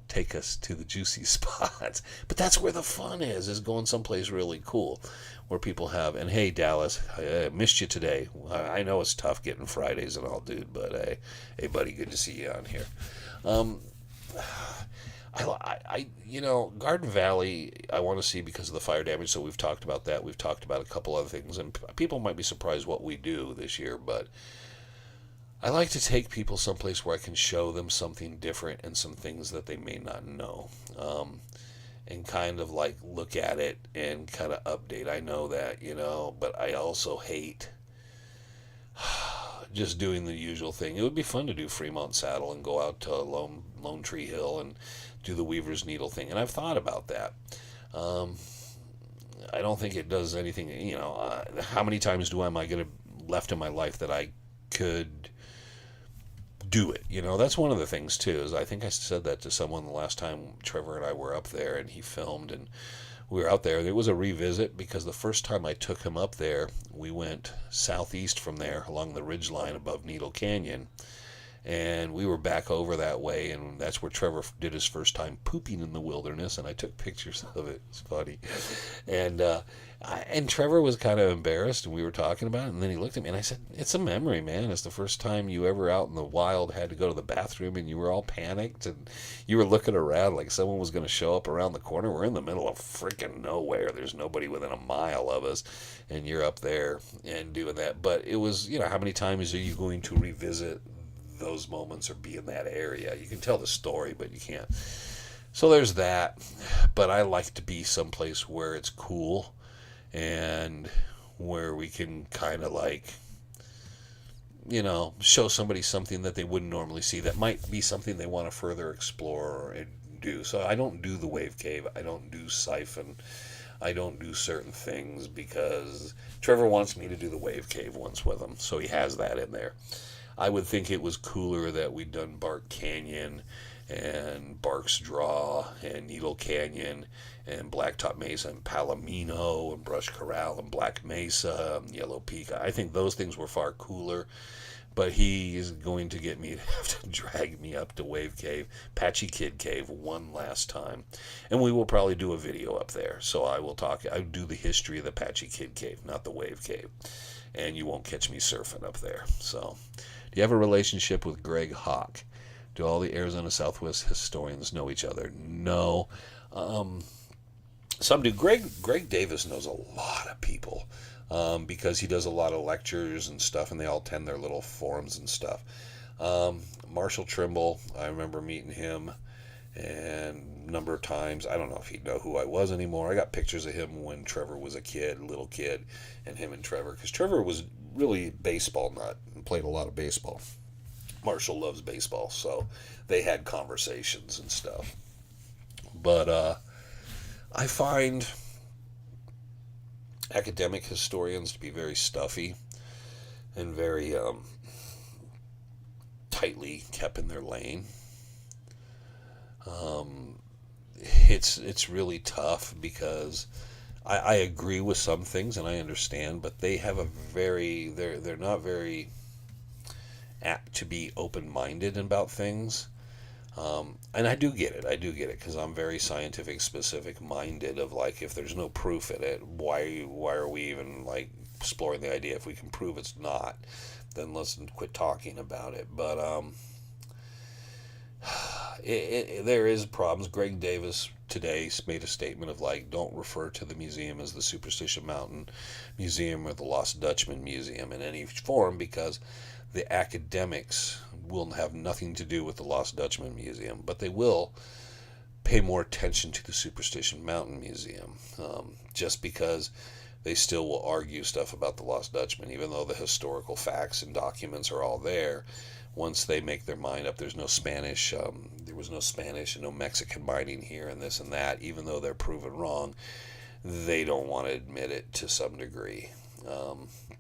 take us to the juicy spots. But that's where the fun is going someplace really cool where people have. And hey, Dallas, I missed you today. I know it's tough getting Fridays and all, dude, but hey, buddy, good to see you on here. Um, Garden Valley, I want to see because of the fire damage. So we've talked about that. We've talked about a couple other things, and people might be surprised what we do this year, but I like to take people someplace where I can show them something different and some things that they may not know, and kind of like look at it and kind of update. I know that, but I also hate just doing the usual thing. It would be fun to do Fremont Saddle and go out to Lone Tree Hill and do the Weaver's Needle thing, and I've thought about that. I don't think it does anything. How many times am I going to left in my life that I could do it? That's one of the things too. Is I think I said that to someone the last time Trevor and I were up there, and he filmed, and we were out there. It was a revisit because the first time I took him up there, we went southeast from there along the ridge line above Needle Canyon, and we were back over that way, and that's where Trevor did his first time pooping in the wilderness, and I took pictures of it. It's funny. And Trevor was kind of embarrassed, and we were talking about it, and then he looked at me, and I said, it's a memory, man. It's the first time you ever out in the wild had to go to the bathroom, and you were all panicked, and you were looking around like someone was going to show up around the corner. We're in the middle of freaking nowhere. There's nobody within a mile of us, and you're up there and doing that. But it was, how many times are you going to revisit those moments or be in that area? You can tell the story, but you can't. So there's that. But I like to be someplace where it's cool and where we can kind of like, show somebody something that they wouldn't normally see that might be something they want to further explore and do. So I don't do the wave cave. I don't do siphon. I don't do certain things because Trevor wants me to do the wave cave once with him. So he has that in there. I would think it was cooler that we'd done Bark Canyon and Bark's Draw and Needle Canyon and Blacktop Mesa and Palomino and Brush Corral and Black Mesa and Yellow Peak. I think those things were far cooler, but he is going to get me to have to drag me up to Wave Cave, Patchy Kid Cave one last time. And we will probably do a video up there. So I'll do the history of the Patchy Kid Cave, not the Wave Cave. And you won't catch me surfing up there. So, do you have a relationship with Greg Hawk? Do all the Arizona Southwest historians know each other? No. Some do. Greg Davis knows a lot of people because he does a lot of lectures and stuff, and they all attend their little forums and stuff. Marshall Trimble, I remember meeting him and a number of times. I don't know if he'd know who I was anymore. I got pictures of him when Trevor was a little kid, and him and Trevor, because Trevor was really baseball nut and played a lot of baseball. Marshall loves baseball, so they had conversations and stuff. But I find academic historians to be very stuffy and very tightly kept in their lane. It's really tough because I agree with some things and I understand, but they have they're not very apt to be open-minded about things. And I do get it. I do get it because I'm very scientific, specific minded. Of like, if there's no proof in it, why are we even like exploring the idea? If we can prove it's not, then let's quit talking about it. But there is problems. Greg Davis today made a statement of like, don't refer to the museum as the Superstition Mountain Museum or the Lost Dutchman Museum in any form, because the academics will have nothing to do with the Lost Dutchman Museum, but they will pay more attention to the Superstition Mountain Museum, just because they still will argue stuff about the Lost Dutchman, even though the historical facts and documents are all there. Once they make their mind up, there's no Spanish, there was no Spanish and no Mexican mining here and this and that, even though they're proven wrong, they don't want to admit it to some degree.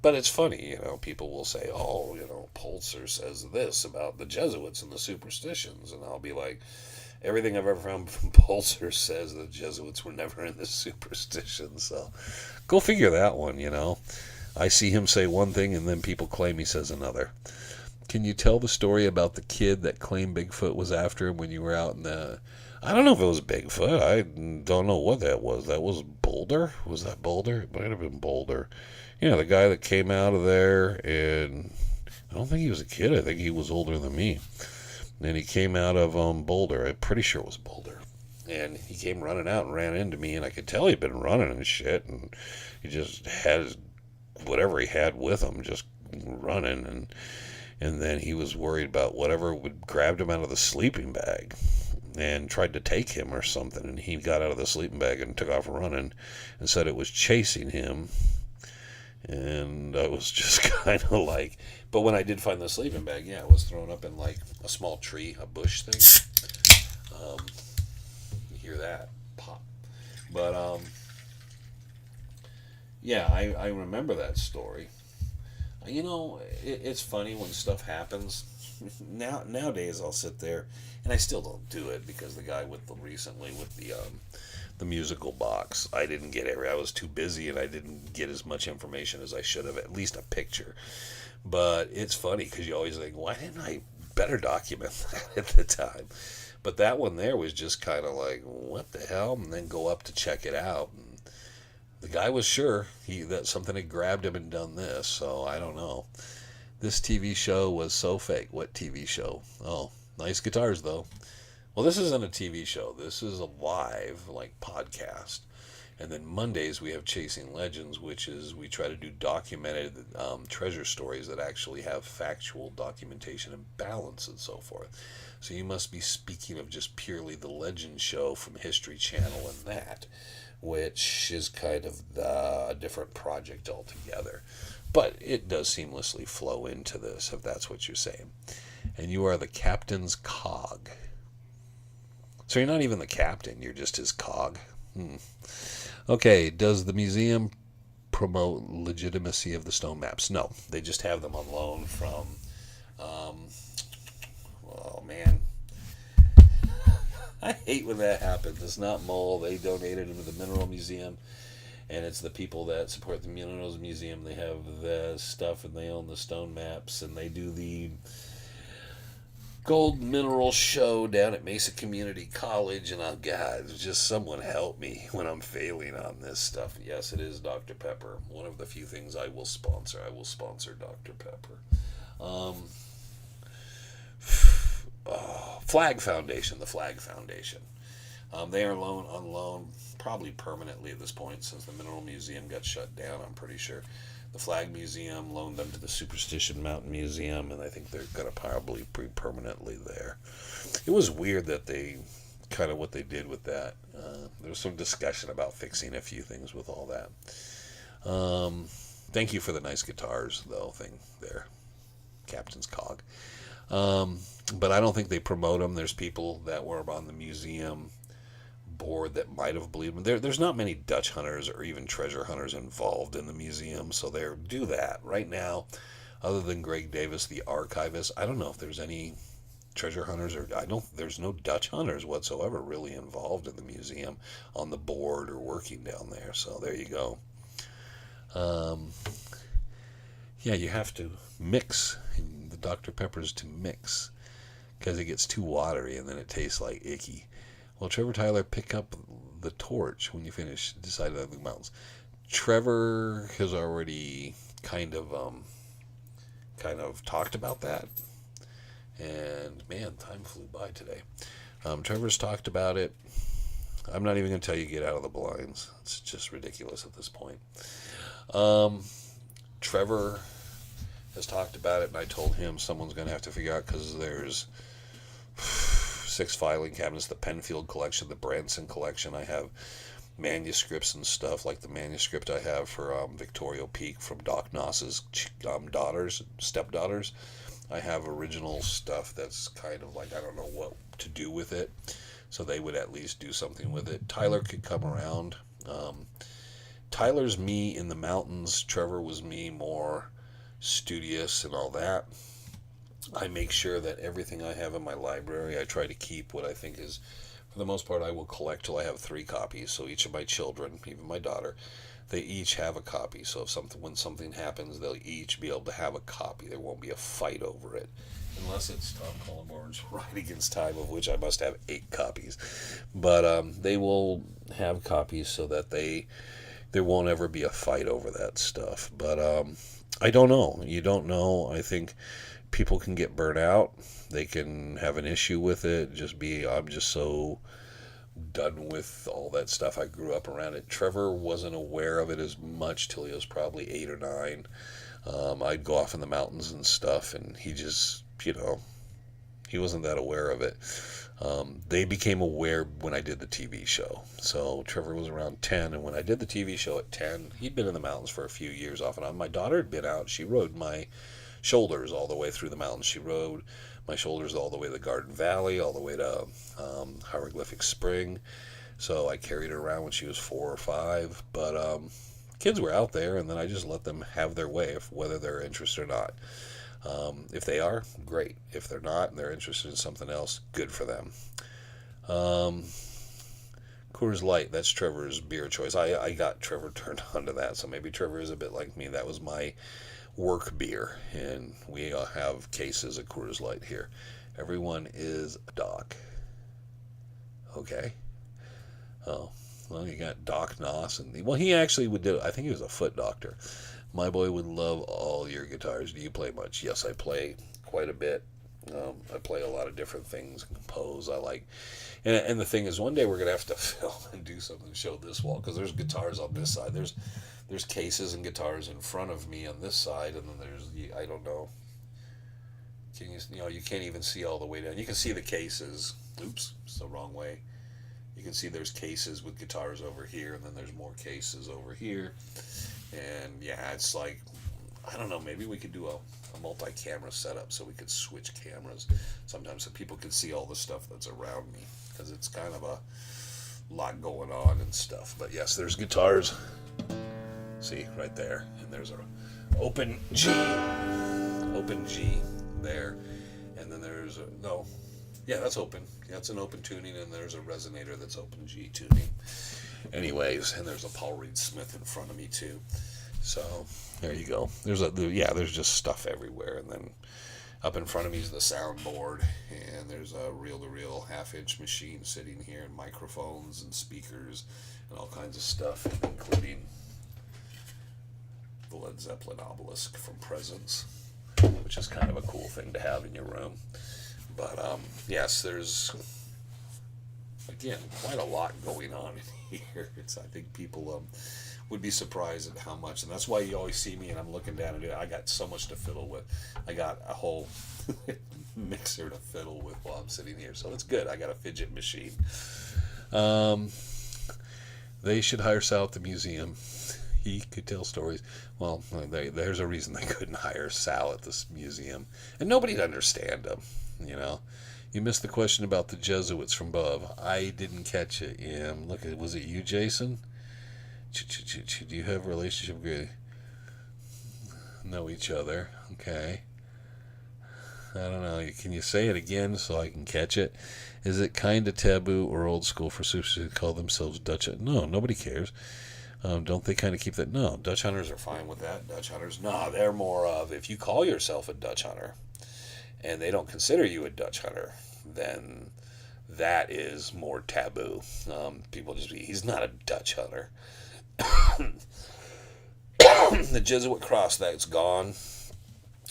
But it's funny, people will say, oh, Pulitzer says this about the Jesuits and the Superstitions. And I'll be like, everything I've ever found from Pulitzer says the Jesuits were never in the Superstitions. So go figure that one, I see him say one thing and then people claim he says another. Can you tell the story about the kid that claimed Bigfoot was after him when you were out in the... I don't know if it was Bigfoot. I don't know what that was. That was Boulder? Was that Boulder? It might have been Boulder. Yeah, the guy that came out of there, and I don't think he was a kid. I think he was older than me. And he came out of Boulder. I'm pretty sure it was Boulder. And he came running out and ran into me, and I could tell he'd been running and shit, and he just had whatever he had with him, just running, and then he was worried about whatever would grabbed him out of the sleeping bag and tried to take him or something, and he got out of the sleeping bag and took off running and said it was chasing him. And I was just kind of like, but when I did find the sleeping bag, yeah, it was thrown up in like a small tree, a bush thing. You hear that pop. But yeah, I remember that story. It's funny when stuff happens. Nowadays I'll sit there, and I still don't do it because the guy recently with the musical box, I didn't get it. I was too busy and I didn't get as much information as I should have, at least a picture. But it's funny because you always think, why didn't I better document that at the time? But that one there was just kind of like, what the hell? And then go up to check it out. And the guy was sure that something had grabbed him and done this, so I don't know. This TV show was so fake. What TV show? Oh, nice guitars though. Well, this isn't a TV show. This is a live, podcast. And then Mondays we have Chasing Legends, which is we try to do documented treasure stories that actually have factual documentation and balance and so forth. So you must be speaking of just purely the Legend show from History Channel and that, which is kind of a different project altogether. But it does seamlessly flow into this, if that's what you're saying. And you are the captain's cog. So you're not even the captain, you're just his cog. Okay, does the museum promote legitimacy of the stone maps? No, they just have them on loan from, oh man, I hate when that happens. It's not Mole, they donated them to the Mineral Museum, and it's the people that support the Minerals Museum. They have the stuff and they own the stone maps, and they do the gold mineral show down at Mesa Community College, and oh God, just someone help me when I'm failing on this stuff. Yes, it is Dr. Pepper. One of the few things I will sponsor. I will sponsor Dr. Pepper. Flag Foundation, the Flag Foundation. They are on loan probably permanently at this point since the Mineral Museum got shut down, I'm pretty sure. The Flag Museum loaned them to the Superstition Mountain Museum, and I think they're going to probably be permanently there. It was weird that they, kind of what they did with that. There was some discussion about fixing a few things with all that. Thank you for the nice guitars, though, thing there. Captain's Cog. But I don't think they promote them. There's people that were on the museum board that might have believed them. There's not many Dutch hunters or even treasure hunters involved in the museum, so they do that. Right now, other than Greg Davis, the archivist, I don't know if there's any treasure hunters, or there's no Dutch hunters whatsoever really involved in the museum on the board or working down there, so there you go. Yeah, you have to mix. The Dr. Peppers to mix because it gets too watery and then it tastes like icky. Well, Trevor Tyler, pick up the torch when you finish Decided on the Mountains. Trevor has already kind of talked about that. And man, time flew by today. Trevor's talked about it. I'm not even going to tell you get out of the blinds. It's just ridiculous at this point. Trevor has talked about it, and I told him someone's going to have to figure out, because there's 6 filing cabinets, the Penfield collection, the Branson collection. I have manuscripts and stuff, like the manuscript I have for Victoria Peak from Doc Noss's stepdaughters. I have original stuff that's kind of like, I don't know what to do with it, so they would at least do something with it. Tyler could come around. Tyler's me in the mountains. Trevor was me more studious and all that. I make sure that everything I have in my library, I try to keep what I think is, for the most part, I will collect till I have 3 copies. So each of my children, even my daughter, they each have a copy. So when something happens, they'll each be able to have a copy. There won't be a fight over it. Unless it's Tom Cullenborn's Ride Against Time, of which I must have 8 copies. But they will have copies so that there won't ever be a fight over that stuff. But I don't know. You don't know. I think people can get burnt out. They can have an issue with it. I'm just so done with all that stuff. I grew up around it. Trevor wasn't aware of it as much till he was probably 8 or 9. I'd go off in the mountains and stuff, and he just, he wasn't that aware of it. They became aware when I did the TV show. So Trevor was around 10, and when I did the TV show at 10, he'd been in the mountains for a few years off and on. My daughter had been out. She rode my shoulders all the way through the mountains. She rode my shoulders all the way to the Garden Valley, all the way to Hieroglyphic Spring. So I carried her around when she was 4 or 5. But kids were out there, and then I just let them have their way, whether they're interested or not. If they are, great. If they're not and they're interested in something else, good for them. Coors Light, that's Trevor's beer choice. I got Trevor turned on to that, so maybe Trevor is a bit like me. That was my work beer, and we have cases of Coors Light here. Everyone is a doc. Okay. Oh, well, you got Doc Noss, and he actually would do. I think he was a foot doctor. My boy would love all your guitars. Do you play much? Yes, I play quite a bit. I play a lot of different things, compose. I like, and the thing is, one day we're gonna have to film and do something to show this wall, because there's guitars on this side. There's cases and guitars in front of me on this side, and then there's, I don't know. You can't even see all the way down. You can see the cases. Oops, it's the wrong way. You can see there's cases with guitars over here, and then there's more cases over here. And yeah, it's like, I don't know, maybe we could do a multi-camera setup so we could switch cameras sometimes so people can see all the stuff that's around me, because it's kind of a lot going on and stuff. But yes, there's guitars. See, right there. And there's an open G there. And then there's that's open. Yeah, it's an open tuning, and there's a resonator that's open G tuning. Anyways, and there's a Paul Reed Smith in front of me too. So there you go. There's just stuff everywhere, and then up in front of me is the soundboard, and there's a reel-to-reel half-inch machine sitting here, and microphones and speakers and all kinds of stuff, including the Led Zeppelin obelisk from Presence, which is kind of a cool thing to have in your room. But yes, there's, again, quite a lot going on in here. I think people would be surprised at how much, and that's why you always see me and I'm looking down and I got so much to fiddle with. I got a whole mixer to fiddle with while I'm sitting here, so it's good. I got a fidget machine. They should hire Sal at the museum. He could tell stories. Well, there's a reason they couldn't hire Sal at this museum, and nobody'd understand him. You missed the question about the Jesuits from above. I didn't catch it. Was it you, Jason? Do you have a relationship with? Know each other? Okay. I don't know. Can you say it again so I can catch it? Is it kind of taboo or old school for superstitions to call themselves Dutch? No, nobody cares. Don't they kind of keep that? No, Dutch hunters are fine with that. Dutch hunters, they're more of, if you call yourself a Dutch hunter, and they don't consider you a Dutch hunter, then that is more taboo. People just be, he's not a Dutch hunter. The Jesuit cross, that's gone.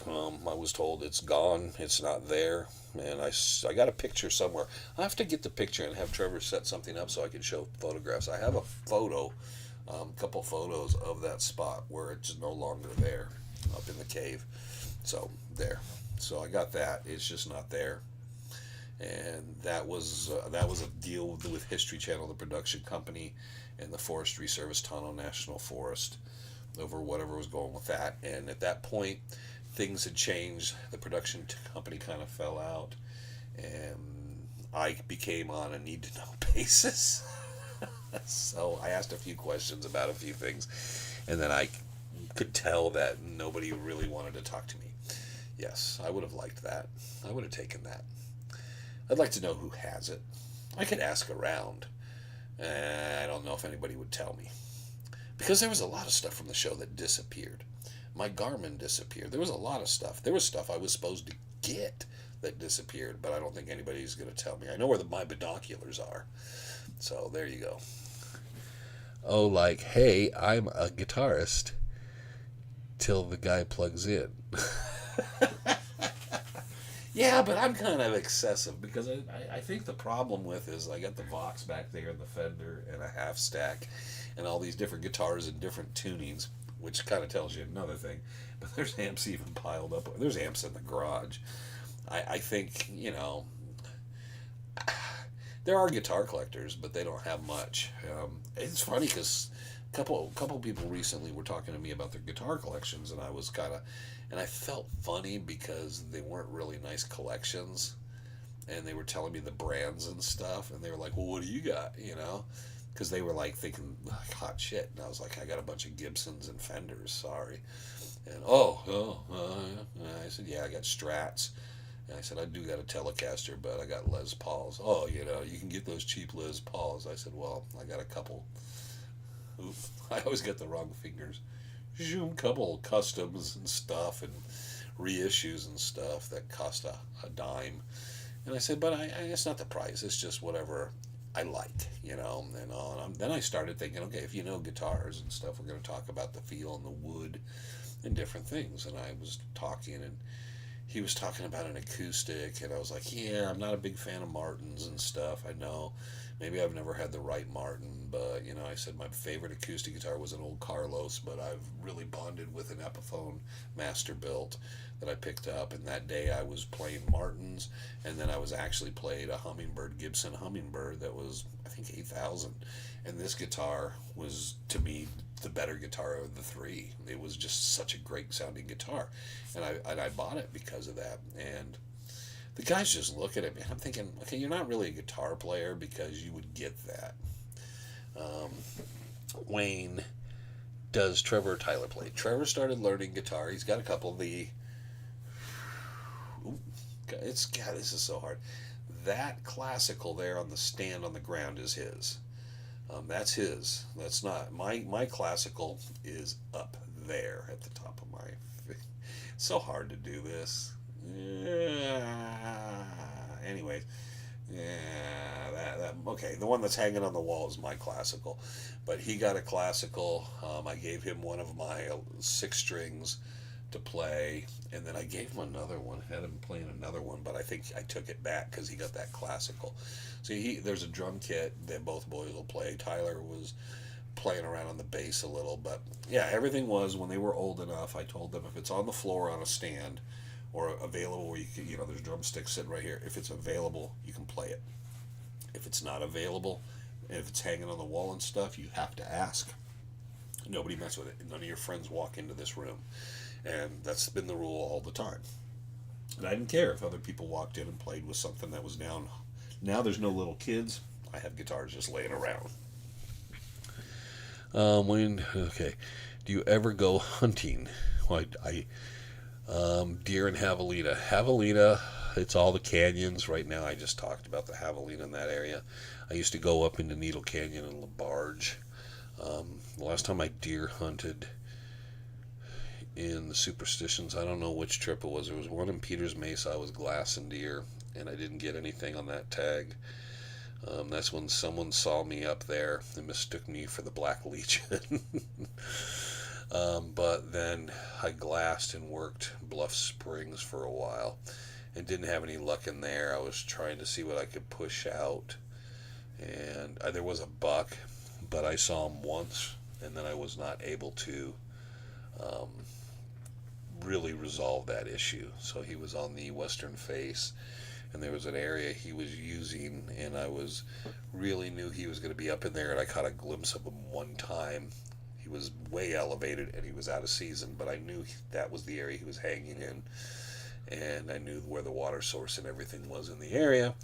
I was told it's gone. It's not there. And I got a picture somewhere. I have to get the picture and have Trevor set something up so I can show photographs. I have a photo, couple photos of that spot where it's no longer there, up in the cave. So there. So I got that. It's just not there. And that was a deal with History Channel, the production company, and the Forestry Service, Tono National Forest, over whatever was going with that. And at that point, things had changed. The production company kind of fell out, and I became on a need-to-know basis. So I asked a few questions about a few things, and then I could tell that nobody really wanted to talk to me. Yes, I would have liked that. I would have taken that. I'd like to know who has it. I could ask around. I don't know if anybody would tell me. Because there was a lot of stuff from the show that disappeared. My Garmin disappeared. There was a lot of stuff. There was stuff I was supposed to get that disappeared, but I don't think anybody's going to tell me. I know where my binoculars are. So there you go. Oh, like, hey, I'm a guitarist till the guy plugs in. Yeah, but I'm kind of excessive because I think the problem with is I got the Vox back there and the Fender and a half stack and all these different guitars and different tunings, which kind of tells you another thing. But there's amps even piled up. There's amps in the garage. I think, there are guitar collectors, but they don't have much. It's funny because a couple people recently were talking to me about their guitar collections, and I felt funny because they weren't really nice collections, and they were telling me the brands and stuff, and they were like, well, what do you got, because they were like thinking like hot shit, and I was like, I got a bunch of Gibsons and Fenders, sorry. And I said, yeah, I got Strats. And I said, I do got a Telecaster, but I got Les Pauls. Oh, you can get those cheap Les Pauls. I said, well, I got a couple. Oop, I always get the wrong fingers. Couple customs and stuff and reissues and stuff that cost a dime. And I said, but it's not the price. It's just whatever I like, and all. And then I started thinking, okay, if you know guitars and stuff, we're going to talk about the feel and the wood and different things. And I was talking, and he was talking about an acoustic, and I was like, yeah, I'm not a big fan of Martins and stuff. I know. Maybe I've never had the right Martin, but, I said my favorite acoustic guitar was an old Carlos, but I've really bonded with an Epiphone Masterbuilt that I picked up, and that day I was playing Martins, and then I was actually played a Gibson Hummingbird that was, I think, 8,000, and this guitar was, to me, the better guitar of the three. It was just such a great sounding guitar, and I bought it because of that. And the guys just looking at me, and I'm thinking, okay, you're not really a guitar player because you would get that. Wayne, does Trevor Tyler play? Trevor started learning guitar. He's got a couple of the. Ooh, this is so hard. That classical there on the stand on the ground is his. That's his. That's not my classical is up there at the top of my. So hard to do this. Anyway, okay. The one that's hanging on the wall is my classical, but he got a classical. I gave him one of my 6 strings to play, and then I gave him another one. Had him playing another one, but I think I took it back because he got that classical. See, there's a drum kit that both boys will play. Tyler was playing around on the bass a little, but yeah, everything was when they were old enough. I told them if it's on the floor on a stand or available where you can, there's drumsticks sitting right here. If it's available, you can play it. If it's not available, and if it's hanging on the wall and stuff, you have to ask. Nobody mess with it. None of your friends walk into this room. And that's been the rule all the time. And I didn't care if other people walked in and played with something that was down. Now there's no little kids. I have guitars just laying around. Okay. Do you ever go hunting? Well, deer in Javelina. Javelina, it's all the canyons. Right now I just talked about the Javelina in that area. I used to go up into Needle Canyon and LaBarge. The last time I deer hunted in the Superstitions. I don't know which trip it was. There was one in Peters Mesa. I was glass and deer, and I didn't get anything on that tag. That's when someone saw me up there and mistook me for the Black Legion. But then I glassed and worked Bluff Springs for a while and didn't have any luck in there. I was trying to see what I could push out, and there was a buck, but I saw him once, and then I was not able to um, really resolve that issue. So he was on the western face, and there was an area he was using, and I was really knew he was going to be up in there, and I caught a glimpse of him one time. He was way elevated, and he was out of season, but I knew that was the area he was hanging in, and I knew where the water source and everything was in the area.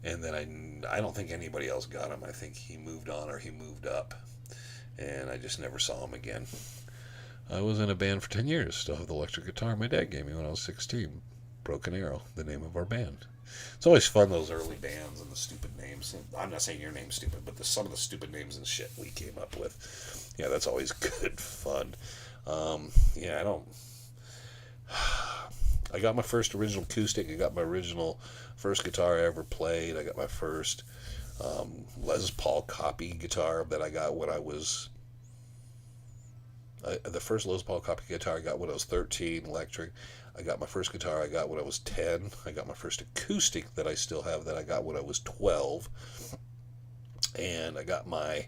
And then I don't think anybody else got him. I think he moved on or he moved up, and I just never saw him again. I was in a band for 10 years. Still have the electric guitar my dad gave me when I was 16. Broken Arrow, the name of our band. It's always fun, those early bands and the stupid names. I'm not saying your name's stupid, but some of the stupid names and shit we came up with. Yeah, that's always good fun. Yeah, I got my first original acoustic. I got my original first guitar I ever played. I got my first Les Paul copy guitar that I got when I was... the first Les Paul copy guitar I got when I was 13, electric. I got my first guitar I got when I was 10. I got my first acoustic that I still have that I got when I was 12. And I got my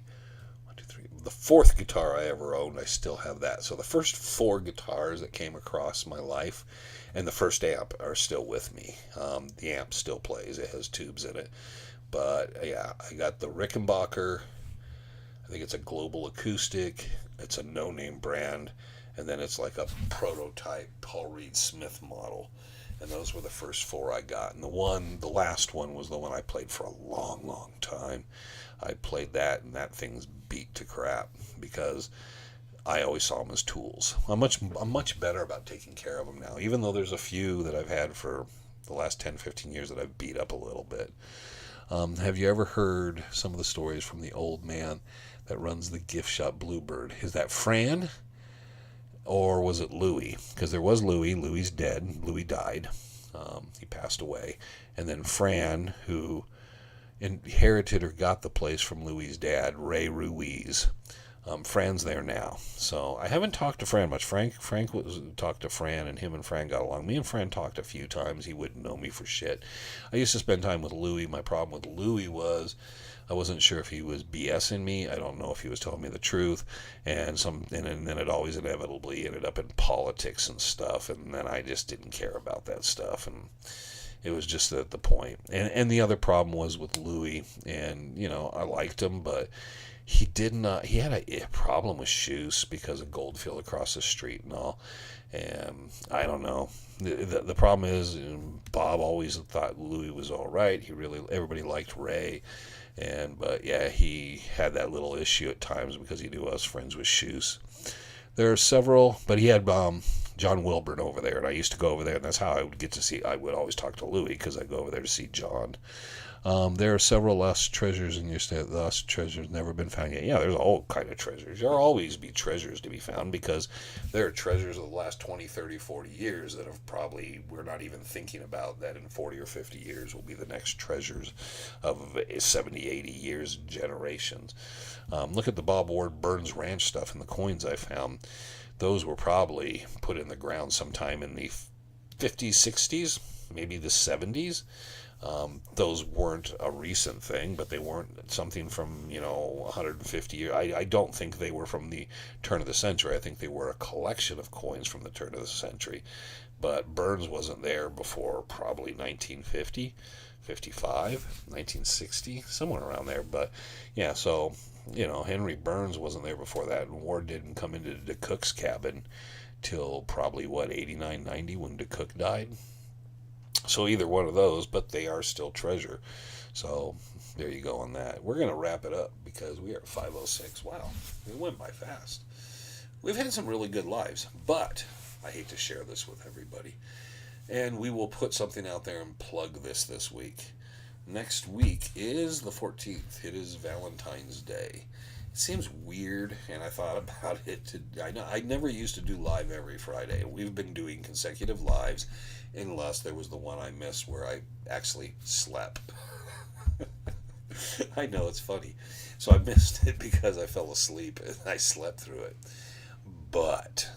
the fourth guitar I ever owned. I still have that. So the first four guitars that came across my life and the first amp are still with me. The amp still plays. It has tubes in it. But yeah, I got the Rickenbacker. I think it's a Global Acoustic. It's a no-name brand. And then it's like a prototype Paul Reed Smith model. And those were the first four I got. And the last one was the one I played for a long, long time. I played that, and that thing's beat to crap because I always saw them as tools. I'm much better about taking care of them now, even though there's a few that I've had for the last 10, 15 years that I've beat up a little bit. Have you ever heard some of the stories from the old man that runs the gift shop Bluebird? Is that Fran? Or was it Louie? Because there was Louie. Louie's dead. Louie died. He passed away. And then Fran, who inherited or got the place from Louie's dad, Ray Ruiz. Fran's there now. So I haven't talked to Fran much. Frank talked to Fran, and him and Fran got along. Me and Fran talked a few times. He wouldn't know me for shit. I used to spend time with Louie. My problem with Louie was I wasn't sure if he was BSing me. I don't know if he was telling me the truth. And then it always inevitably ended up in politics and stuff. And then I just didn't care about that stuff. And it was just at the point. And the other problem was with Louie. And, I liked him, but he had a problem with shoes because of Goldfield across the street and all. And I don't know. The problem is Bob always thought Louie was all right. Everybody liked Ray. But yeah, he had that little issue at times because he knew I was friends with shoes. There are several, but he had John Wilburn over there, and I used to go over there, and that's how I would always talk to Louie, because I'd go over there to see John. There are several lost treasures in your state. Lost treasures never been found yet. Yeah, there's all kind of treasures. There'll always be treasures to be found, because there are treasures of the last 20, 30, 40 years that we're not even thinking about, that in 40 or 50 years will be the next treasures of 70, 80 years, generations. Look at the Bob Ward Burns Ranch stuff and the coins I found. Those were probably put in the ground sometime in the 50s, 60s, maybe the 70s. Those weren't a recent thing, but they weren't something from 150 years. I don't think they were from the turn of the century. I think they were a collection of coins from the turn of the century. But Burns wasn't there before probably 1950, 55, 1960, somewhere around there. But yeah, so Henry Burns wasn't there before that, and Ward didn't come into DeCook's cabin till probably 89, 90 when DeCook died. So either one of those, but they are still treasure. So there you go on that. We're going to wrap it up because we are at 5:06. Wow, it went by fast. We've had some really good lives, but I hate to share this with everybody. And we will put something out there and plug this week. Next week is the 14th. It is Valentine's Day. It seems weird, and I thought about it. I never used to do live every Friday. We've been doing consecutive lives, unless there was the one I missed where I actually slept. I know it's funny. So I missed it because I fell asleep and I slept through it. But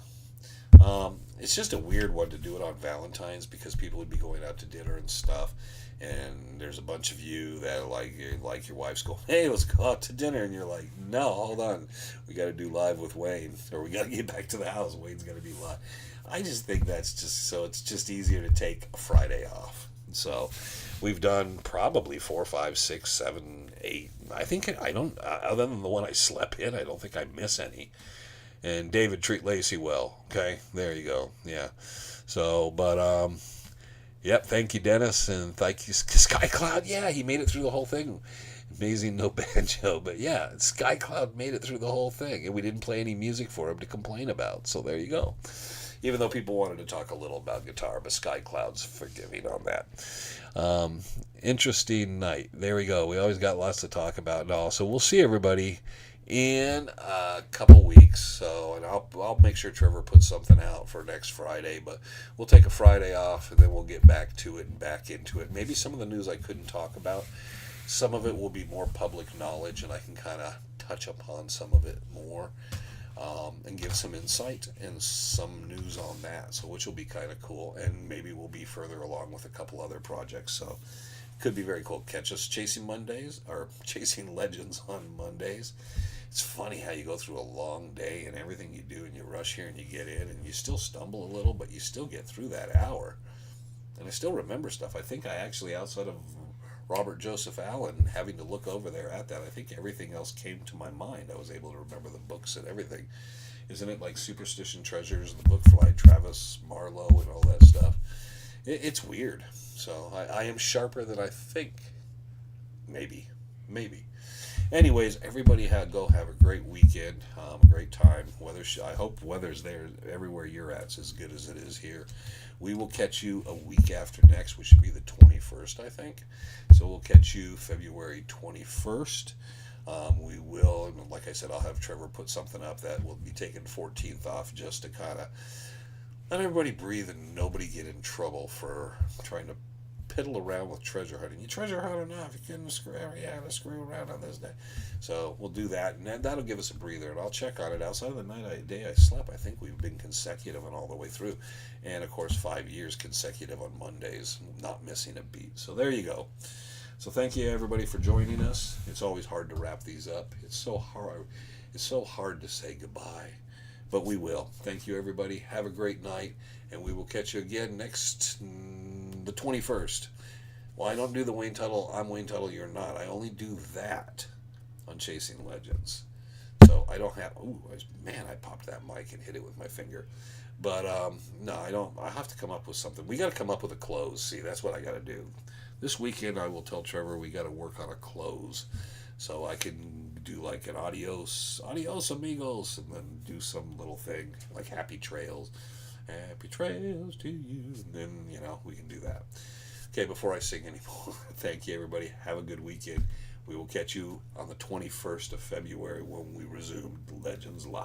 it's just a weird one to do it on Valentine's because people would be going out to dinner and stuff. And there's a bunch of you that like your wife's going, hey, let's go out to dinner, and you're like, no, hold on, we got to do live with Wayne, or we got to get back to the house. Wayne's got to be live. I just think that's just so it's just easier to take a Friday off. So we've done probably 4, 5, 6, 7, 8. I think I don't other than the one I slept in. I don't think I miss any. And David, treat Lacey well. Okay, there you go. Yeah. So, but yep. Thank you, Dennis, and thank you, Sky Cloud. Yeah, he made it through the whole thing. Amazing, no banjo, but yeah, Sky Cloud made it through the whole thing, and we didn't play any music for him to complain about. So there you go. Even though people wanted to talk a little about guitar, but Sky Cloud's forgiving on that. Interesting night. There we go. We always got lots to talk about and all. So we'll see everybody in a couple weeks. So, and I'll make sure Trevor puts something out for next Friday. But we'll take a Friday off, and then we'll get back to it and back into it. Maybe some of the news I couldn't talk about. Some of it will be more public knowledge, and I can kind of touch upon some of it more. And give some insight and some news on that, so which will be kind of cool, and maybe we'll be further along with a couple other projects, so could be very cool. Catch us chasing Mondays or chasing Legends on Mondays. It's funny how you go through a long day and everything you do, and you rush here and you get in and you still stumble a little, but you still get through that hour. And I still remember stuff. I think I actually, outside of Robert Joseph Allen, having to look over there at that, I think everything else came to my mind. I was able to remember the books and everything. Isn't it like Superstition Treasures, the book by Travis Marlowe, and all that stuff? It's weird. So I am sharper than I think. Maybe. Anyways, everybody go have a great weekend, a great time. I hope weather's there everywhere you're at. It's as good as it is here. We will catch you a week after next, which should be the 21st, I think. So we'll catch you February 21st. We will, and like I said, I'll have Trevor put something up that will be taking 14th off just to kind of let everybody breathe and nobody get in trouble for trying to piddle around with treasure hunting. You treasure hunt enough, you couldn't screw around on this day. So we'll do that, and that'll give us a breather, and I'll check on it. Outside of the day I slept, I think we've been consecutive and all the way through. And of course, 5 years consecutive on Mondays, not missing a beat. So there you go. So thank you everybody for joining us. It's always hard to wrap these up. It's so hard to say goodbye, but we will. Thank you everybody. Have a great night, and we will catch you again next the 21st. Well, I don't do the Wayne Tuttle, I'm Wayne Tuttle, you're not. I only do that on Chasing Legends. So I don't have, I popped that mic and hit it with my finger. But no, I don't. I have to come up with something. We got to come up with a close. See, that's what I got to do. This weekend, I will tell Trevor we got to work on a close, so I can do like an adios amigos, and then do some little thing like happy trails to you, and then we can do that. Okay, before I sing anymore, thank you everybody. Have a good weekend. We will catch you on the 21st of February when we resume Legends Live.